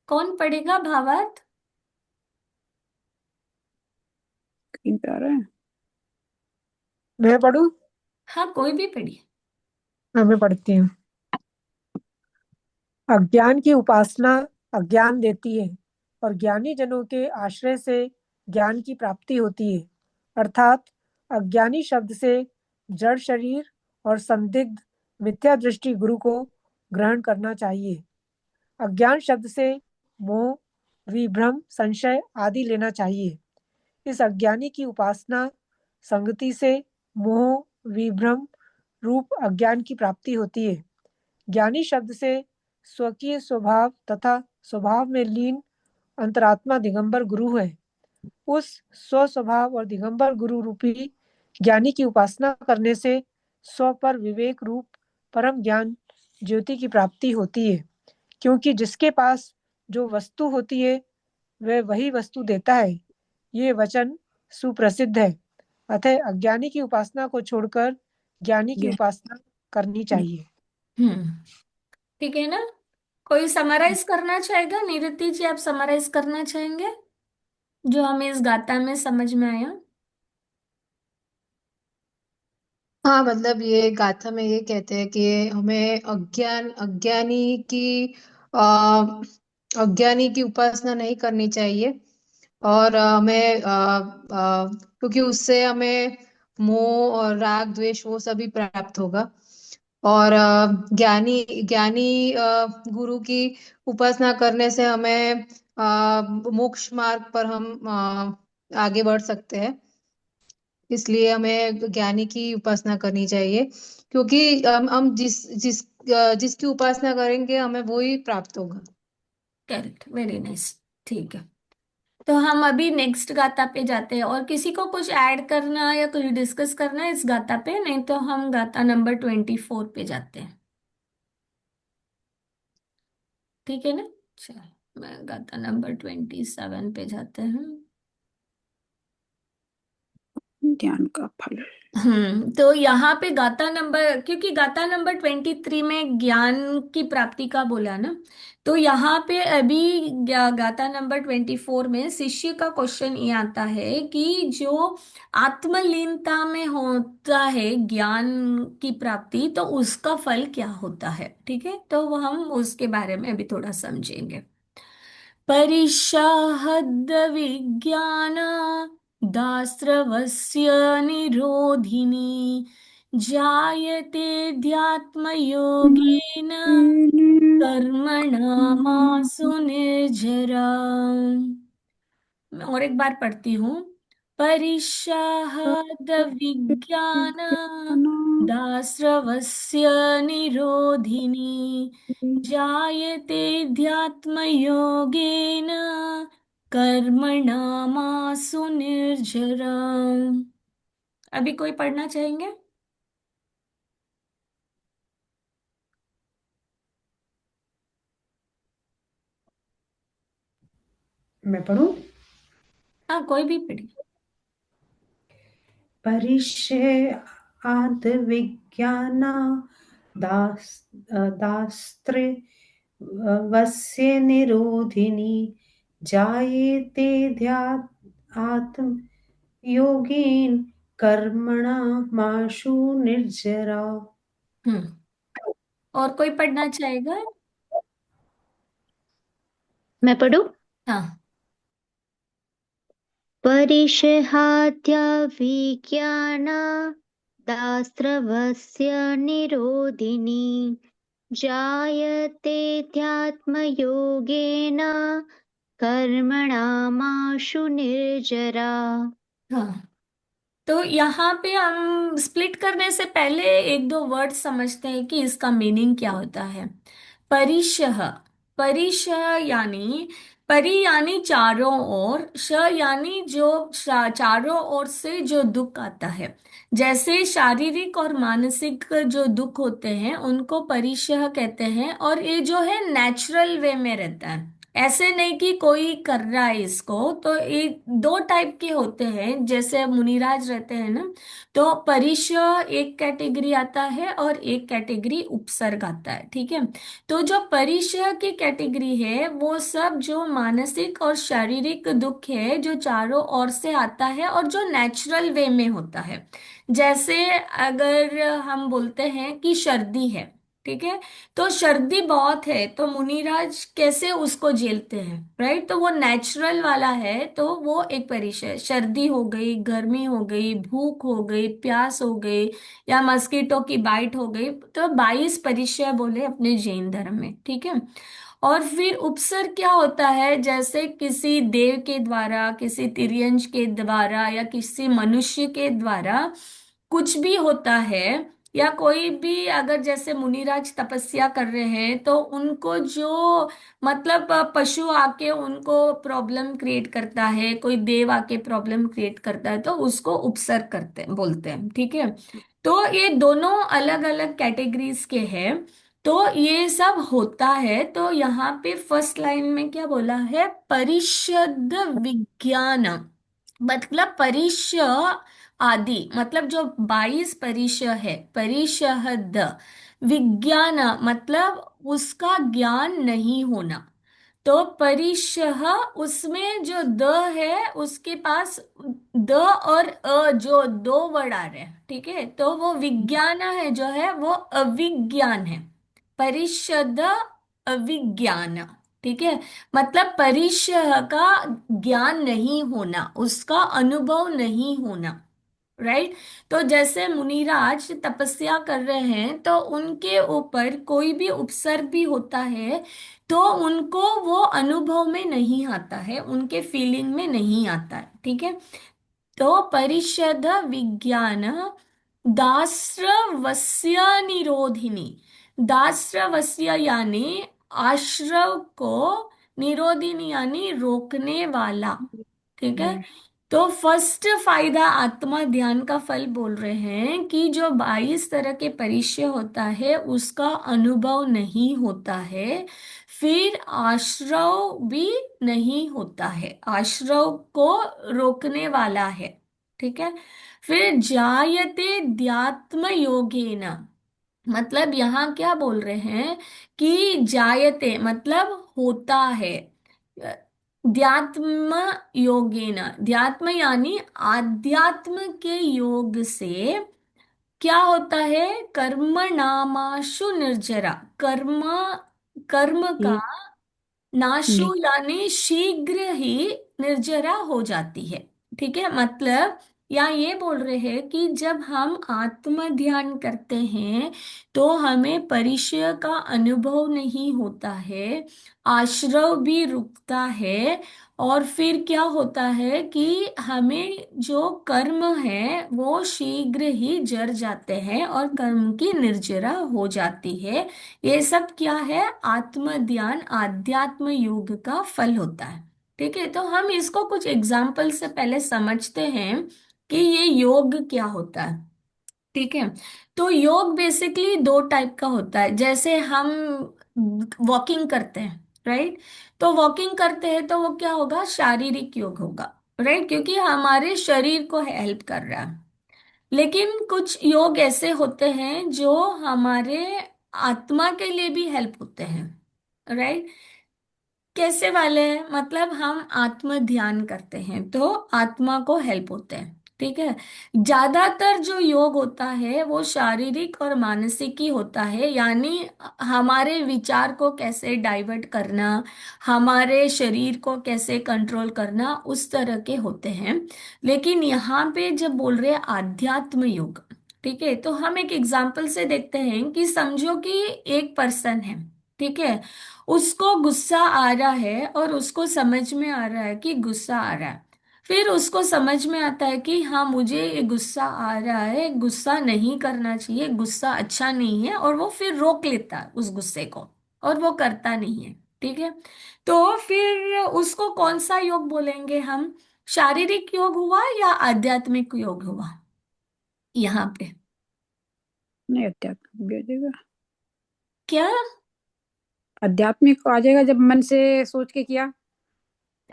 कौन पढ़ेगा भावार्थ? कहीं पे आ रहा है? मैं पढ़ूं? हाँ, कोई भी पढ़िए। हाँ, मैं पढ़ती हूँ। अज्ञान की उपासना अज्ञान देती है और ज्ञानी जनों के आश्रय से ज्ञान की प्राप्ति होती है। अर्थात अज्ञानी शब्द से जड़ शरीर और संदिग्ध मिथ्या दृष्टि गुरु को ग्रहण करना चाहिए। अज्ञान शब्द से मोह, विभ्रम, संशय आदि लेना चाहिए। इस अज्ञानी की उपासना संगति से मोह, विभ्रम रूप अज्ञान की प्राप्ति होती है। ज्ञानी शब्द से स्वकीय स्वभाव तथा स्वभाव में लीन अंतरात्मा दिगंबर गुरु है। उस स्व स्वभाव और दिगंबर गुरु रूपी ज्ञानी की उपासना करने से स्व पर विवेक रूप परम ज्ञान ज्योति की प्राप्ति होती है। क्योंकि जिसके पास जो वस्तु होती है वह वही वस्तु देता है, ये वचन सुप्रसिद्ध है। अतः अज्ञानी की उपासना को छोड़कर ज्ञानी की ये उपासना करनी चाहिए। हम्म। ठीक है ना। कोई समराइज करना चाहेगा? निरति जी, आप समराइज करना चाहेंगे जो हमें इस गाथा में समझ में आया? हाँ, मतलब ये गाथा में ये कहते हैं कि हमें आ, अज्ञानी की उपासना नहीं करनी चाहिए। और क्योंकि उससे हमें मोह और राग द्वेष वो सभी प्राप्त होगा। और ज्ञानी ज्ञानी गुरु की उपासना करने से हमें मोक्ष मार्ग पर हम आगे बढ़ सकते हैं। इसलिए हमें ज्ञानी की उपासना करनी चाहिए, क्योंकि हम जिसकी उपासना करेंगे हमें वो ही प्राप्त होगा। Correct, very nice. ठीक है। तो हम अभी नेक्स्ट गाथा पे जाते हैं। और किसी को कुछ ऐड करना या कुछ डिस्कस करना है इस गाथा पे? नहीं तो हम गाथा नंबर 24 पे जाते हैं। ठीक है ना। चलो, मैं गाथा नंबर 27 पे जाते हैं। ज्ञान का फल। तो यहाँ पे गाथा नंबर, क्योंकि गाथा नंबर 23 में ज्ञान की प्राप्ति का बोला ना, तो यहाँ पे अभी गाथा नंबर 24 में शिष्य का क्वेश्चन ये आता है कि जो आत्मलीनता में होता है ज्ञान की प्राप्ति, तो उसका फल क्या होता है। ठीक है, तो वो हम उसके बारे में अभी थोड़ा समझेंगे। परिशाहद विज्ञान दास्रवस्य निरोधिनी जायते ध्यात्मयोगेन कर्मणामासु निर्जरा। मैं और एक बार पढ़ती हूँ। परिशाहद विज्ञान दास्रवस्य निरोधिनी जायते ध्यात्मयोगेन कर्मणामासु निर्जरा। अभी कोई पढ़ना चाहेंगे? मैं पढ़ूं? हाँ, कोई भी पढ़िए। परिचयात् विज्ञाना दास्त्रे वस्य निरोधिनी जायेते आत्म योगेन कर्मणा माशु निर्जरा। हम्म। और कोई पढ़ना चाहेगा? मैं पढ़ूं? हाँ। परिषहाद्यविज्ञानदास्रवस्य निरोधिनी जायते ध्यात्मयोगेन कर्मणामाशु निर्जरा। हाँ, तो यहाँ पे हम स्प्लिट करने से पहले एक दो वर्ड समझते हैं कि इसका मीनिंग क्या होता है। परिशः, परिशः यानी, परि यानी चारों ओर, श यानी जो चारों ओर से जो दुख आता है। जैसे शारीरिक और मानसिक जो दुख होते हैं उनको परिशः कहते हैं, और ये जो है नेचुरल वे में रहता है, ऐसे नहीं कि कोई कर रहा है इसको। तो ये दो टाइप के होते हैं, जैसे मुनिराज रहते हैं ना, तो परिश एक कैटेगरी आता है और एक कैटेगरी उपसर्ग आता है, ठीक है। तो जो परिश की कैटेगरी है वो सब जो मानसिक और शारीरिक दुख है जो चारों ओर से आता है और जो नेचुरल वे में होता है। जैसे अगर हम बोलते हैं कि सर्दी है, ठीक है, तो सर्दी बहुत है तो मुनिराज कैसे उसको झेलते हैं, राइट। तो वो नेचुरल वाला है, तो वो एक परिचय, सर्दी हो गई, गर्मी हो गई, भूख हो गई, प्यास हो गई, या मस्कीटो की बाइट हो गई, तो 22 परिचय बोले अपने जैन धर्म में, ठीक है। और फिर उपसर्ग क्या होता है, जैसे किसी देव के द्वारा, किसी तिर्यंश के द्वारा या किसी मनुष्य के द्वारा कुछ भी होता है, या कोई भी अगर जैसे मुनिराज तपस्या कर रहे हैं तो उनको जो मतलब पशु आके उनको प्रॉब्लम क्रिएट करता है, कोई देव आके प्रॉब्लम क्रिएट करता है, तो उसको उपसर्ग करते हैं, बोलते हैं, ठीक है। तो ये दोनों अलग अलग कैटेगरीज के हैं। तो ये सब होता है, तो यहाँ पे फर्स्ट लाइन में क्या बोला है, परिषद विज्ञान, मतलब परिश आदि, मतलब जो 22 परिश है, परिशहद विज्ञान, मतलब उसका ज्ञान नहीं होना। तो परिशह, उसमें जो द है उसके पास द और अ जो दो वर्ड आ रहे हैं, ठीक है, तो वो विज्ञान है जो है वो अविज्ञान है। परिषद अविज्ञान, ठीक है, मतलब परिचय का ज्ञान नहीं होना, उसका अनुभव नहीं होना, राइट। तो जैसे मुनिराज तपस्या कर रहे हैं तो उनके ऊपर कोई भी उपसर्ग भी होता है तो उनको वो अनुभव में नहीं आता है, उनके फीलिंग में नहीं आता है, ठीक है। तो परिषद विज्ञान दास्रवस्य निरोधिनी, दास्रवस्य यानी आश्रव को, निरोधिनी यानी रोकने वाला, ठीक है। तो फर्स्ट फायदा आत्मा ध्यान का फल बोल रहे हैं कि जो 22 तरह के परिचय होता है उसका अनुभव नहीं होता है, फिर आश्रव भी नहीं होता है, आश्रव को रोकने वाला है, ठीक है। फिर जायते ध्यात्म योगेन, मतलब यहाँ क्या बोल रहे हैं कि जायते मतलब होता है, ध्यात्म योगेन, ध्यात्म यानी आध्यात्म के योग से क्या होता है, कर्म नामाशु निर्जरा, कर्म, कर्म का नाशु यानी शीघ्र ही निर्जरा हो जाती है, ठीक है। मतलब या ये बोल रहे हैं कि जब हम आत्म ध्यान करते हैं तो हमें परिचय का अनुभव नहीं होता है, आश्रव भी रुकता है, और फिर क्या होता है कि हमें जो कर्म है वो शीघ्र ही जर जाते हैं और कर्म की निर्जरा हो जाती है। ये सब क्या है, आत्म ध्यान आध्यात्म योग का फल होता है, ठीक है। तो हम इसको कुछ एग्जाम्पल से पहले समझते हैं कि ये योग क्या होता है, ठीक है। तो योग बेसिकली दो टाइप का होता है, जैसे हम वॉकिंग करते हैं, राइट। तो वॉकिंग करते हैं तो वो क्या होगा, शारीरिक योग होगा, राइट, क्योंकि हमारे शरीर को हेल्प कर रहा है। लेकिन कुछ योग ऐसे होते हैं जो हमारे आत्मा के लिए भी हेल्प होते हैं, राइट। कैसे वाले हैं, मतलब हम आत्म ध्यान करते हैं तो आत्मा को हेल्प होते हैं, ठीक है। ज्यादातर जो योग होता है वो शारीरिक और मानसिक ही होता है, यानी हमारे विचार को कैसे डाइवर्ट करना, हमारे शरीर को कैसे कंट्रोल करना, उस तरह के होते हैं। लेकिन यहाँ पे जब बोल रहे हैं आध्यात्म योग, ठीक है, तो हम एक एग्जाम्पल से देखते हैं कि समझो कि एक पर्सन है, ठीक है, उसको गुस्सा आ रहा है और उसको समझ में आ रहा है कि गुस्सा आ रहा है, फिर उसको समझ में आता है कि हाँ मुझे ये गुस्सा आ रहा है, गुस्सा नहीं करना चाहिए, गुस्सा अच्छा नहीं है, और वो फिर रोक लेता है उस गुस्से को, और वो करता नहीं है। ठीक है। तो फिर उसको कौन सा योग बोलेंगे हम? शारीरिक योग हुआ या आध्यात्मिक योग हुआ यहाँ पे? नहीं, अध्यात्मिक भी आ जाएगा। क्या? आध्यात्मिक आ जाएगा जब मन से सोच के किया।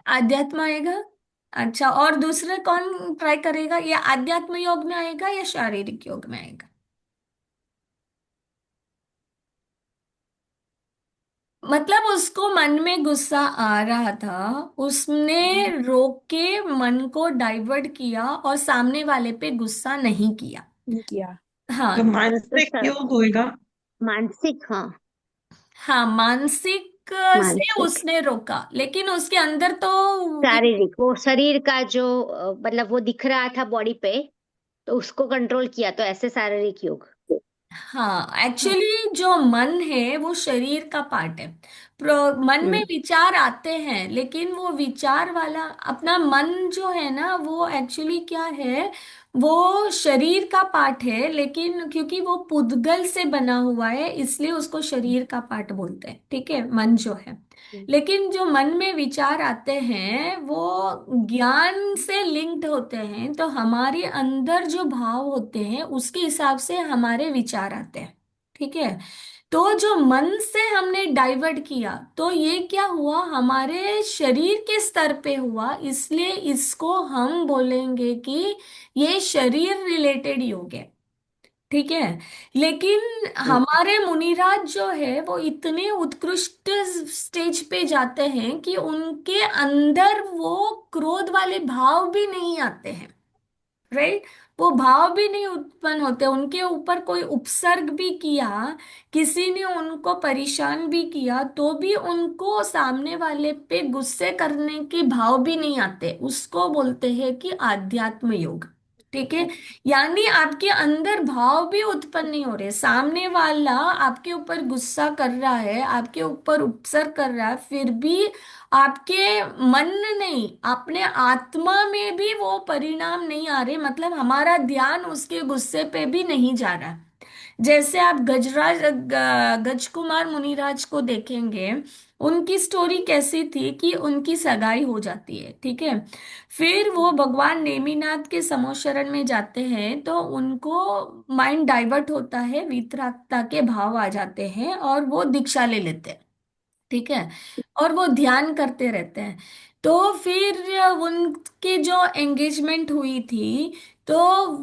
आध्यात्म आएगा। अच्छा, और दूसरे कौन ट्राई करेगा? ये आध्यात्म योग में आएगा या शारीरिक योग में आएगा? मतलब उसको मन में गुस्सा आ रहा था, उसने रोक के मन को डाइवर्ट किया और सामने वाले पे गुस्सा नहीं किया। नहीं किया। तो हाँ। तो मानसिक स- योग होएगा। मानसिक, हाँ। हाँ, मानसिक से मानसिक। उसने रोका, लेकिन उसके अंदर तो शारीरिक, वो शरीर का जो मतलब वो दिख रहा था बॉडी पे, तो उसको कंट्रोल किया, तो ऐसे शारीरिक योग। हाँ, एक्चुअली जो मन है वो शरीर का पार्ट है। मन में हम्म। विचार आते हैं, लेकिन वो विचार वाला अपना मन जो है ना, वो एक्चुअली क्या है, वो शरीर का पार्ट है, लेकिन क्योंकि वो पुद्गल से बना हुआ है इसलिए उसको शरीर का पार्ट बोलते हैं। ठीक है, मन जो है। लेकिन जो मन में विचार आते हैं वो ज्ञान से लिंक्ड होते हैं, तो हमारे अंदर जो भाव होते हैं उसके हिसाब से हमारे विचार आते हैं। ठीक है। तो जो मन से हमने डाइवर्ट किया, तो ये क्या हुआ, हमारे शरीर के स्तर पे हुआ, इसलिए इसको हम बोलेंगे कि ये शरीर रिलेटेड योग है। ठीक है। लेकिन हमारे मुनिराज जो है वो इतने उत्कृष्ट स्टेज पे जाते हैं कि उनके अंदर वो क्रोध वाले भाव भी नहीं आते हैं। राइट। वो भाव भी नहीं उत्पन्न होते, उनके ऊपर कोई उपसर्ग भी किया, किसी ने उनको परेशान भी किया, तो भी उनको सामने वाले पे गुस्से करने के भाव भी नहीं आते। उसको बोलते हैं कि आध्यात्म योग। ठीक है। यानी आपके अंदर भाव भी उत्पन्न नहीं हो रहे, सामने वाला आपके ऊपर गुस्सा कर रहा है, आपके ऊपर उपसर्ग कर रहा है, फिर भी आपके मन नहीं, अपने आत्मा में भी वो परिणाम नहीं आ रहे, मतलब हमारा ध्यान उसके गुस्से पे भी नहीं जा रहा। जैसे आप गजकुमार मुनिराज को देखेंगे, उनकी स्टोरी कैसी थी कि उनकी सगाई हो जाती है। ठीक है। फिर वो भगवान नेमिनाथ के समोशरण में जाते हैं, तो उनको माइंड डाइवर्ट होता है, वितरागता के भाव आ जाते हैं और वो दीक्षा ले लेते हैं। ठीक है। और वो ध्यान करते रहते हैं। तो फिर उनकी जो एंगेजमेंट हुई थी, तो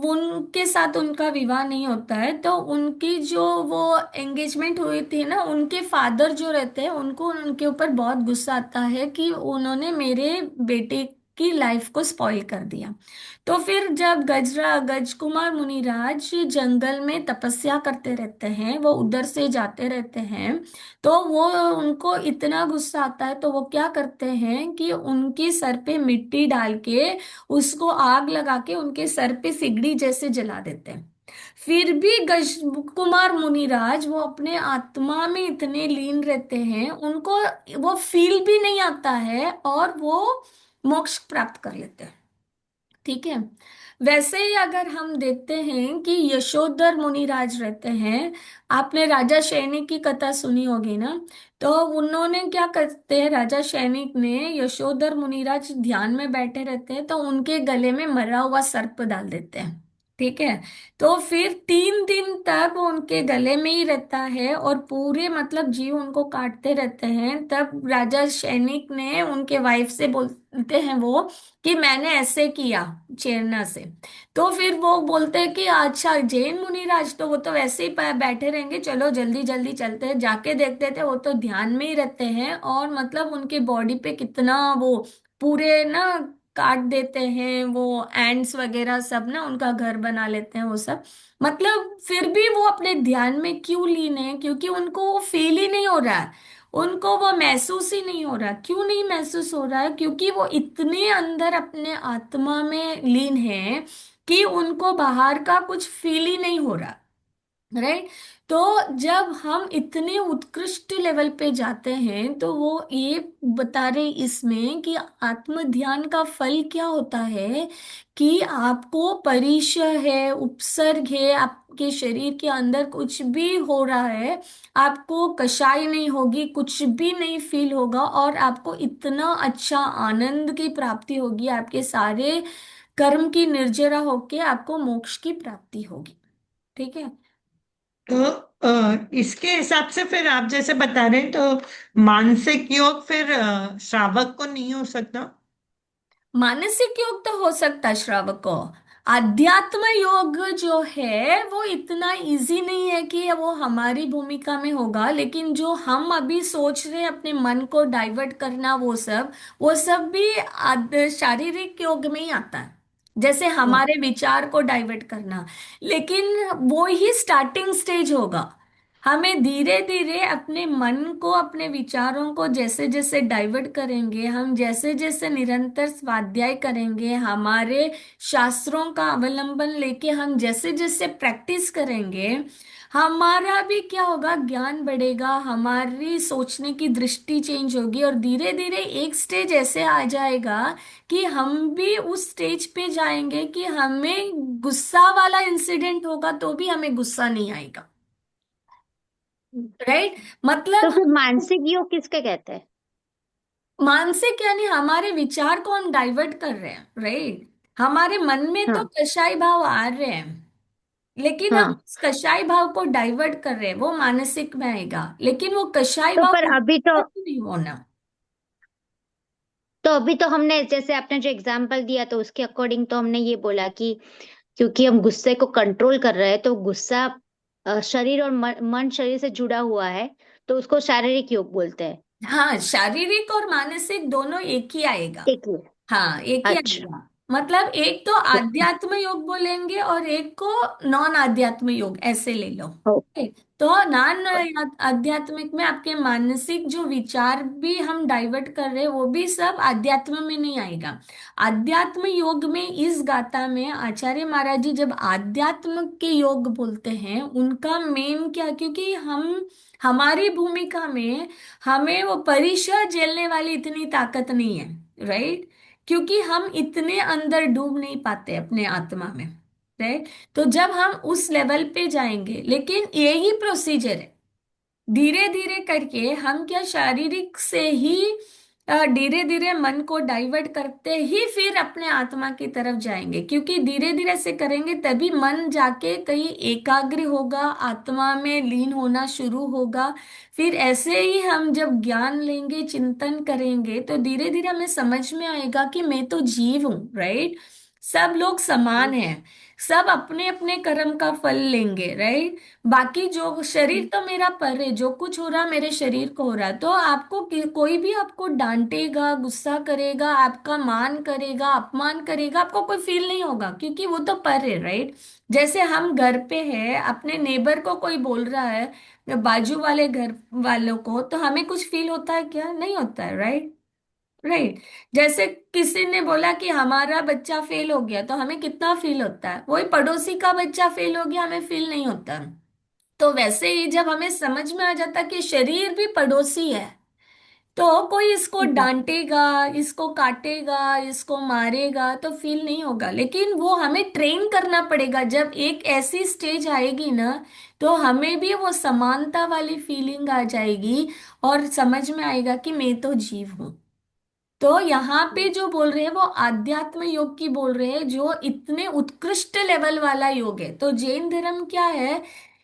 उनके साथ उनका विवाह नहीं होता है, तो उनकी जो वो एंगेजमेंट हुई थी ना, उनके फादर जो रहते हैं उनको उनके ऊपर बहुत गुस्सा आता है कि उन्होंने मेरे बेटे की लाइफ को स्पॉइल कर दिया। तो फिर जब गजकुमार मुनिराज जंगल में तपस्या करते रहते हैं, वो उधर से जाते रहते हैं, तो वो उनको इतना गुस्सा आता है, तो वो क्या करते हैं कि उनके सर पे मिट्टी डाल के उसको आग लगा के उनके सर पे सिगड़ी जैसे जला देते हैं। फिर भी गज कुमार मुनिराज वो अपने आत्मा में इतने लीन रहते हैं, उनको वो फील भी नहीं आता है, और वो मोक्ष प्राप्त कर लेते हैं। ठीक है। वैसे ही अगर हम देखते हैं कि यशोधर मुनिराज रहते हैं, आपने राजा सैनिक की कथा सुनी होगी ना, तो उन्होंने क्या करते हैं, राजा सैनिक ने, यशोधर मुनिराज ध्यान में बैठे रहते हैं तो उनके गले में मरा हुआ सर्प डाल देते हैं। ठीक है। तो फिर 3 दिन तक वो उनके गले में ही रहता है और पूरे मतलब जीव उनको काटते रहते हैं। तब राजा सैनिक ने उनके वाइफ से बोलते हैं वो कि मैंने ऐसे किया चेरना से। तो फिर वो बोलते हैं कि अच्छा जैन मुनिराज, तो वो तो वैसे ही बैठे रहेंगे, चलो जल्दी जल्दी चलते हैं। जाके देखते थे वो तो ध्यान में ही रहते हैं, और मतलब उनके बॉडी पे कितना वो पूरे ना काट देते हैं, वो एंड्स वगैरह सब ना उनका घर बना लेते हैं वो सब। मतलब फिर भी वो अपने ध्यान में क्यों लीन है? क्योंकि उनको वो फील ही नहीं हो रहा है, उनको वो महसूस ही नहीं हो रहा। क्यों नहीं महसूस हो रहा है? क्योंकि वो इतने अंदर अपने आत्मा में लीन है कि उनको बाहर का कुछ फील ही नहीं हो रहा। राइट। तो जब हम इतने उत्कृष्ट लेवल पे जाते हैं तो वो ये बता रहे इसमें कि आत्म ध्यान का फल क्या होता है, कि आपको परिचय है, उपसर्ग है, आपके शरीर के अंदर कुछ भी हो रहा है, आपको कशाय नहीं होगी, कुछ भी नहीं फील होगा, और आपको इतना अच्छा आनंद की प्राप्ति होगी, आपके सारे कर्म की निर्जरा होके आपको मोक्ष की प्राप्ति होगी। ठीक है। तो इसके हिसाब से फिर आप जैसे बता रहे हैं, तो मानसिक योग फिर श्रावक को नहीं हो सकता? मानसिक योग तो हो सकता है श्रावक को। आध्यात्म योग जो है वो इतना इजी नहीं है कि वो हमारी भूमिका में होगा, लेकिन जो हम अभी सोच रहे हैं अपने मन को डाइवर्ट करना, वो सब भी शारीरिक योग में ही आता है, जैसे हमारे विचार को डाइवर्ट करना। लेकिन वो ही स्टार्टिंग स्टेज होगा। हमें धीरे धीरे अपने मन को, अपने विचारों को जैसे जैसे डाइवर्ट करेंगे, हम जैसे जैसे निरंतर स्वाध्याय करेंगे, हमारे शास्त्रों का अवलंबन लेके हम जैसे जैसे प्रैक्टिस करेंगे, हमारा भी क्या होगा, ज्ञान बढ़ेगा, हमारी सोचने की दृष्टि चेंज होगी, और धीरे धीरे एक स्टेज ऐसे आ जाएगा कि हम भी उस स्टेज पे जाएंगे कि हमें गुस्सा वाला इंसिडेंट होगा तो भी हमें गुस्सा नहीं आएगा। राइट। तो मतलब फिर मानसिक योग किसके कहते हैं? मानसिक यानी हमारे विचार को हम डाइवर्ट कर रहे हैं। राइट। हमारे मन में तो हाँ कषाय भाव आ रहे हैं, लेकिन हम हाँ। उस कषाय भाव को डाइवर्ट कर रहे हैं, वो मानसिक में आएगा, लेकिन वो कषाय तो भाव पर अभी तो नहीं होना। तो अभी तो हमने जैसे आपने जो एग्जाम्पल दिया तो उसके अकॉर्डिंग तो हमने ये बोला कि क्योंकि हम गुस्से को कंट्रोल कर रहे हैं तो गुस्सा शरीर और मन शरीर से जुड़ा हुआ है, तो उसको शारीरिक योग बोलते हैं। हाँ, शारीरिक और मानसिक दोनों एक ही आएगा। एक ही। हाँ, एक ही अच्छा। आएगा। मतलब एक तो ओके। आध्यात्म योग बोलेंगे और एक को नॉन आध्यात्म योग, ऐसे ले लो। ओके। ठीक। तो नॉन आध्यात्मिक में आपके मानसिक जो विचार भी हम डाइवर्ट कर रहे हैं वो भी सब आध्यात्म में नहीं आएगा। आध्यात्म योग में इस गाथा में आचार्य महाराज जी जब आध्यात्म के योग बोलते हैं, उनका मेन क्या, क्योंकि हम हमारी भूमिका में हमें वो परिसर झेलने वाली इतनी ताकत नहीं है। राइट। क्योंकि हम इतने अंदर डूब नहीं पाते अपने आत्मा में। राइट। तो जब हम उस लेवल पे जाएंगे, लेकिन यही प्रोसीजर है, धीरे धीरे करके हम क्या शारीरिक से ही धीरे धीरे मन को डाइवर्ट करते ही फिर अपने आत्मा की तरफ जाएंगे, क्योंकि धीरे धीरे से करेंगे तभी मन जाके कहीं एकाग्र होगा, आत्मा में लीन होना शुरू होगा। फिर ऐसे ही हम जब ज्ञान लेंगे, चिंतन करेंगे, तो धीरे धीरे हमें समझ में आएगा कि मैं तो जीव हूं। राइट। सब लोग समान हैं, सब अपने अपने कर्म का फल लेंगे। राइट। बाकी जो शरीर तो मेरा पर है, जो कुछ हो रहा मेरे शरीर को हो रहा, तो आपको कोई भी आपको डांटेगा, गुस्सा करेगा, आपका मान करेगा, अपमान करेगा, आपको कोई फील नहीं होगा, क्योंकि वो तो पर है। राइट। जैसे हम घर पे है, अपने नेबर को कोई बोल रहा है, बाजू वाले घर वालों को, तो हमें कुछ फील होता है क्या? नहीं होता है। राइट। राइट। जैसे किसी ने बोला कि हमारा बच्चा फेल हो गया, तो हमें कितना फील होता है, वही पड़ोसी का बच्चा फेल हो गया हमें फील नहीं होता। तो वैसे ही जब हमें समझ में आ जाता कि शरीर भी पड़ोसी है, तो कोई इसको डांटेगा, इसको काटेगा, इसको मारेगा तो फील नहीं होगा, लेकिन वो हमें ट्रेन करना पड़ेगा। जब एक ऐसी स्टेज आएगी ना, तो हमें भी वो समानता वाली फीलिंग आ जाएगी, और समझ में आएगा कि मैं तो जीव हूं। तो यहाँ पे जो बोल रहे हैं वो आध्यात्म योग की बोल रहे हैं, जो इतने उत्कृष्ट लेवल वाला योग है। तो जैन धर्म क्या है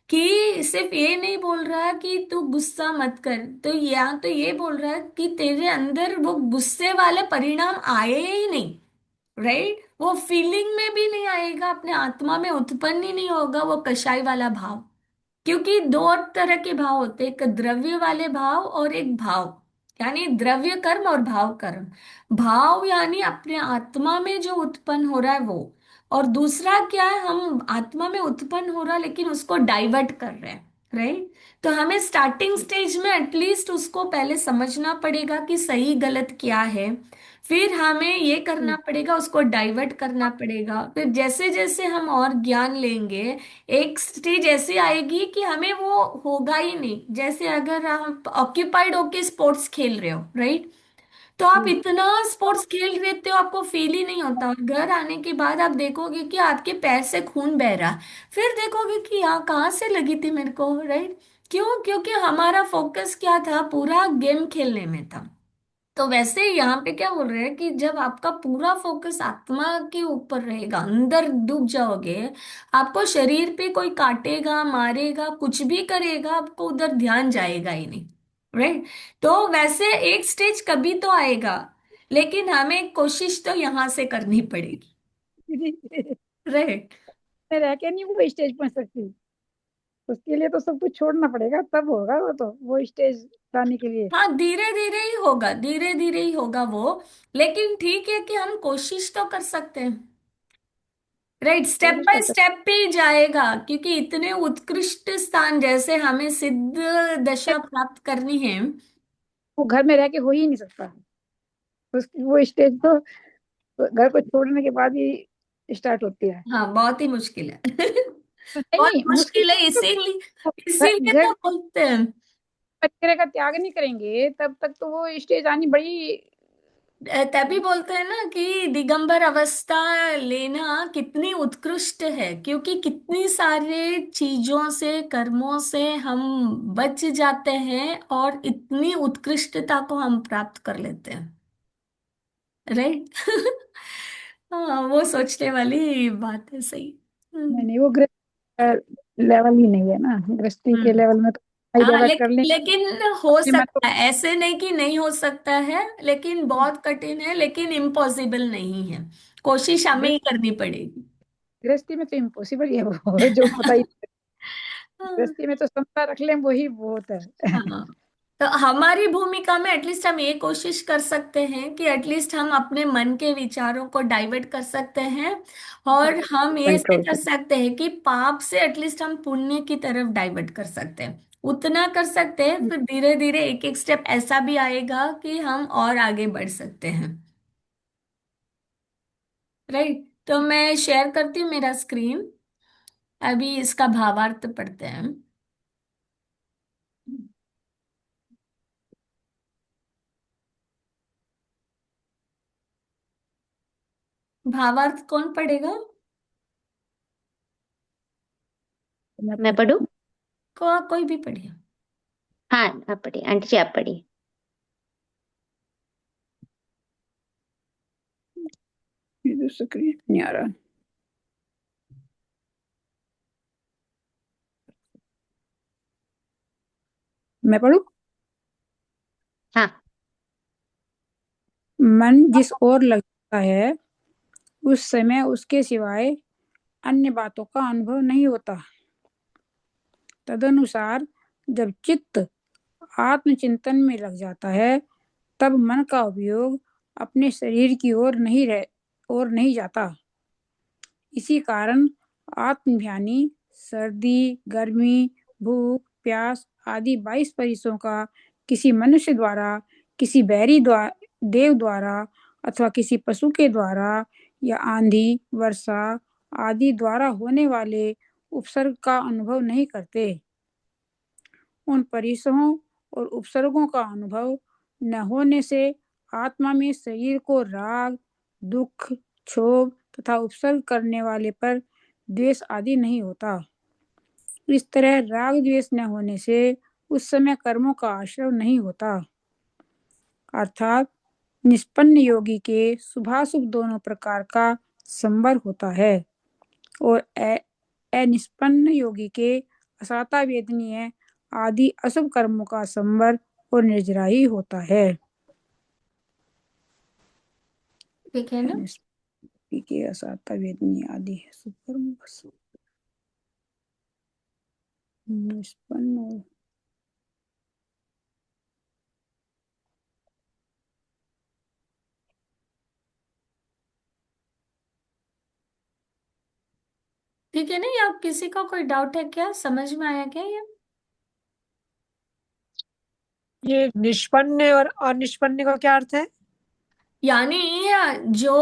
कि सिर्फ ये नहीं बोल रहा कि तू गुस्सा मत कर, तो यहाँ तो ये बोल रहा है कि तेरे अंदर वो गुस्से वाले परिणाम आए ही नहीं। राइट। वो फीलिंग में भी नहीं आएगा, अपने आत्मा में उत्पन्न ही नहीं होगा वो कषाय वाला भाव। क्योंकि दो तरह के भाव होते हैं, एक द्रव्य वाले भाव और एक भाव, यानी द्रव्य कर्म और भाव कर्म। भाव यानी अपने आत्मा में जो उत्पन्न हो रहा है वो, और दूसरा क्या है, हम आत्मा में उत्पन्न हो रहा है लेकिन उसको डाइवर्ट कर रहे हैं। राइट। तो हमें स्टार्टिंग स्टेज में एटलीस्ट उसको पहले समझना पड़ेगा कि सही गलत क्या है। फिर हमें ये करना पड़ेगा, उसको डाइवर्ट करना पड़ेगा। फिर जैसे जैसे हम और ज्ञान लेंगे, एक स्टेज ऐसी आएगी कि हमें वो होगा ही नहीं। जैसे अगर आप ऑक्यूपाइड होके स्पोर्ट्स खेल रहे हो, राइट, तो आप इतना स्पोर्ट्स खेल रहे हो, आपको फील ही नहीं होता, और घर आने के बाद आप देखोगे कि आपके पैर से खून बह रहा है। फिर देखोगे कि यहाँ कहाँ से लगी थी मेरे को, राइट। क्यों? क्योंकि हमारा फोकस क्या था, पूरा गेम खेलने में था। तो वैसे ही यहाँ पे क्या बोल रहे हैं कि जब आपका पूरा फोकस आत्मा के ऊपर रहेगा, अंदर डूब जाओगे, आपको शरीर पे कोई काटेगा, मारेगा, कुछ भी करेगा, आपको उधर ध्यान जाएगा ही नहीं, राइट। तो वैसे एक स्टेज कभी तो आएगा, लेकिन हमें कोशिश तो यहाँ से करनी पड़ेगी, राइट। मैं रह के नहीं वो स्टेज पहुंच सकती। उसके लिए तो सब कुछ छोड़ना पड़ेगा, तब होगा वो, तो वो स्टेज लाने के लिए हाँ, धीरे धीरे ही होगा, धीरे धीरे ही होगा वो। लेकिन ठीक है कि हम कोशिश तो कर सकते हैं, राइट। स्टेप कोशिश बाय कर सकते। स्टेप पे ही जाएगा, क्योंकि इतने उत्कृष्ट स्थान जैसे हमें सिद्ध दशा प्राप्त करनी है। वो घर में रह के हो ही नहीं सकता। उसकी वो स्टेज तो घर को छोड़ने के बाद ही स्टार्ट होती है। हाँ, बहुत ही मुश्किल है। नहीं बहुत नहीं, मुश्किल मुश्किल है, नहीं इसीलिए तो इसीलिए घर तो बोलते हैं। वगैरह का त्याग नहीं करेंगे तब तक तो वो स्टेज आनी बड़ी। तभी बोलते हैं ना कि दिगंबर अवस्था लेना कितनी उत्कृष्ट है, क्योंकि कितनी सारे चीजों से, कर्मों से हम बच जाते हैं, और इतनी उत्कृष्टता को हम प्राप्त कर लेते हैं, राइट। हाँ, वो सोचने वाली बात है, सही। नहीं हम्म। नहीं, वो गृहस्थ लेवल ही नहीं है ना, गृहस्थी के हम्म। लेवल में तो हाँ, डाइवर्ट कर लेंगे लेकिन हो अपने मत को। सकता है, ऐसे नहीं कि नहीं हो सकता है, लेकिन बहुत कठिन है, लेकिन इम्पॉसिबल नहीं है। कोशिश हमें ही गृहस्थी करनी पड़ेगी। गृहस्थी में तो इम्पॉसिबल ही है वो जो पता ही। हाँ। गृहस्थी में तो क्षमता रख लें वही बहुत है। हाँ, तो हमारी भूमिका में एटलीस्ट हम ये कोशिश कर सकते हैं कि एटलीस्ट हम अपने मन के विचारों को डाइवर्ट कर सकते हैं, और हम ये से कंट्रोल कर कर। सकते हैं कि पाप से एटलीस्ट हम पुण्य की तरफ डाइवर्ट कर सकते हैं। उतना कर सकते हैं, फिर धीरे धीरे एक एक स्टेप ऐसा भी आएगा कि हम और आगे बढ़ सकते हैं, राइट। तो मैं शेयर करती हूँ मेरा स्क्रीन, अभी इसका भावार्थ पढ़ते हैं। भावार्थ कौन पढ़ेगा? मैं मैं पढ़ूं? कोई भी पढ़िए। हाँ, आप पढ़िए आंटी जी, आप पढ़िए। स्क्रीन नहीं आ रहा। मैं पढ़ू। हाँ। मन जिस ओर लगता है उस समय उसके सिवाय अन्य बातों का अनुभव नहीं होता। तदनुसार जब चित्त आत्मचिंतन में लग जाता है तब मन का उपयोग अपने शरीर की ओर नहीं जाता। इसी कारण आत्मध्यानी सर्दी, गर्मी, भूख, प्यास आदि 22 परिसों का किसी मनुष्य द्वारा, किसी देव द्वारा अथवा किसी पशु के द्वारा या आंधी, वर्षा आदि द्वारा होने वाले उपसर्ग का अनुभव नहीं करते। उन परिसरों और उपसर्गों का अनुभव न होने से आत्मा में शरीर को राग, दुख, क्षोभ तथा उपसर्ग करने वाले पर द्वेष आदि नहीं होता। इस तरह राग द्वेष न होने से उस समय कर्मों का आश्रय नहीं होता। अर्थात निष्पन्न योगी के शुभाशुभ दोनों प्रकार का संवर होता है, और अनिष्पन्न योगी के असाता वेदनीय आदि अशुभ कर्मों का संवर और निर्जरा ही होता है। ठीक है ना? के असाता वेदनीय आदि अशुभ कर्मों का निष्पन्न और ठीक है ना? या किसी का कोई डाउट है क्या? समझ में आया क्या ये? ये निष्पन्न और अनिष्पन्न का क्या अर्थ है? यानी जो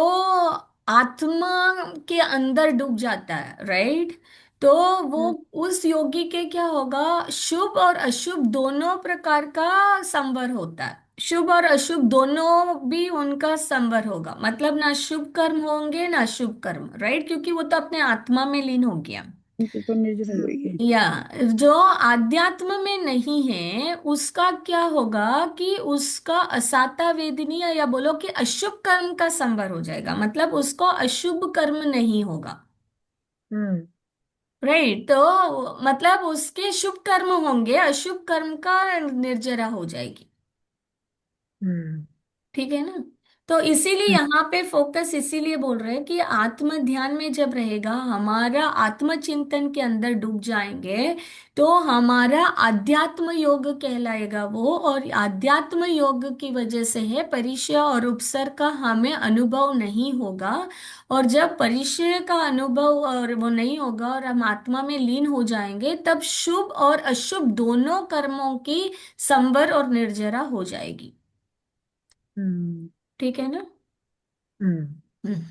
आत्मा के अंदर डूब जाता है, राइट, तो वो हम्म, उस योगी के क्या होगा, शुभ और अशुभ दोनों प्रकार का संवर होता है। शुभ और अशुभ दोनों भी उनका संवर होगा, मतलब ना शुभ कर्म होंगे ना शुभ कर्म, राइट, क्योंकि वो तो अपने आत्मा में लीन हो गया। उनके ऊपर निर्जर हो गई है। या जो आध्यात्म में नहीं है उसका क्या होगा कि उसका असाता वेदनीय, या बोलो कि अशुभ कर्म का संवर हो जाएगा, मतलब उसको अशुभ कर्म नहीं होगा, हम्म। राइट। तो मतलब उसके शुभ कर्म होंगे, अशुभ कर्म का निर्जरा हो जाएगी। हम्म। ठीक है ना। तो इसीलिए यहाँ पे फोकस इसीलिए बोल रहे हैं कि आत्म ध्यान में जब रहेगा, हमारा आत्म चिंतन के अंदर डूब जाएंगे, तो हमारा अध्यात्म योग कहलाएगा वो, और अध्यात्म योग की वजह से है परिचय और उपसर का हमें अनुभव नहीं होगा। और जब परिचय का अनुभव और वो नहीं होगा और हम आत्मा में लीन हो जाएंगे, तब शुभ और अशुभ दोनों कर्मों की संवर और निर्जरा हो जाएगी। हम्म। ठीक है ना। हम्म। हम्म।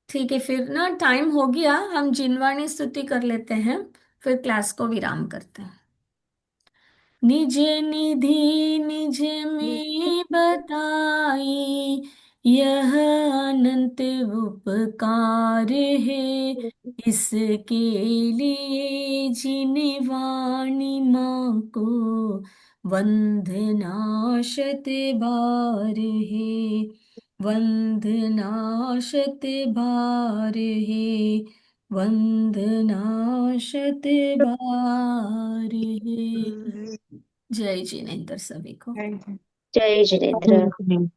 ठीक है, फिर ना टाइम हो गया, हम जिनवाणी स्तुति कर लेते हैं, फिर क्लास को विराम करते हैं। निज निधि निज में बताई, यह अनंत उपकार है, इसके लिए जिनवाणी माँ को वंदना शत बार है, वंदना शत बार है, वंदना शत बार है। जय जिनेन्द्र सभी को। थैंक जय जिनेन्द्र। यू।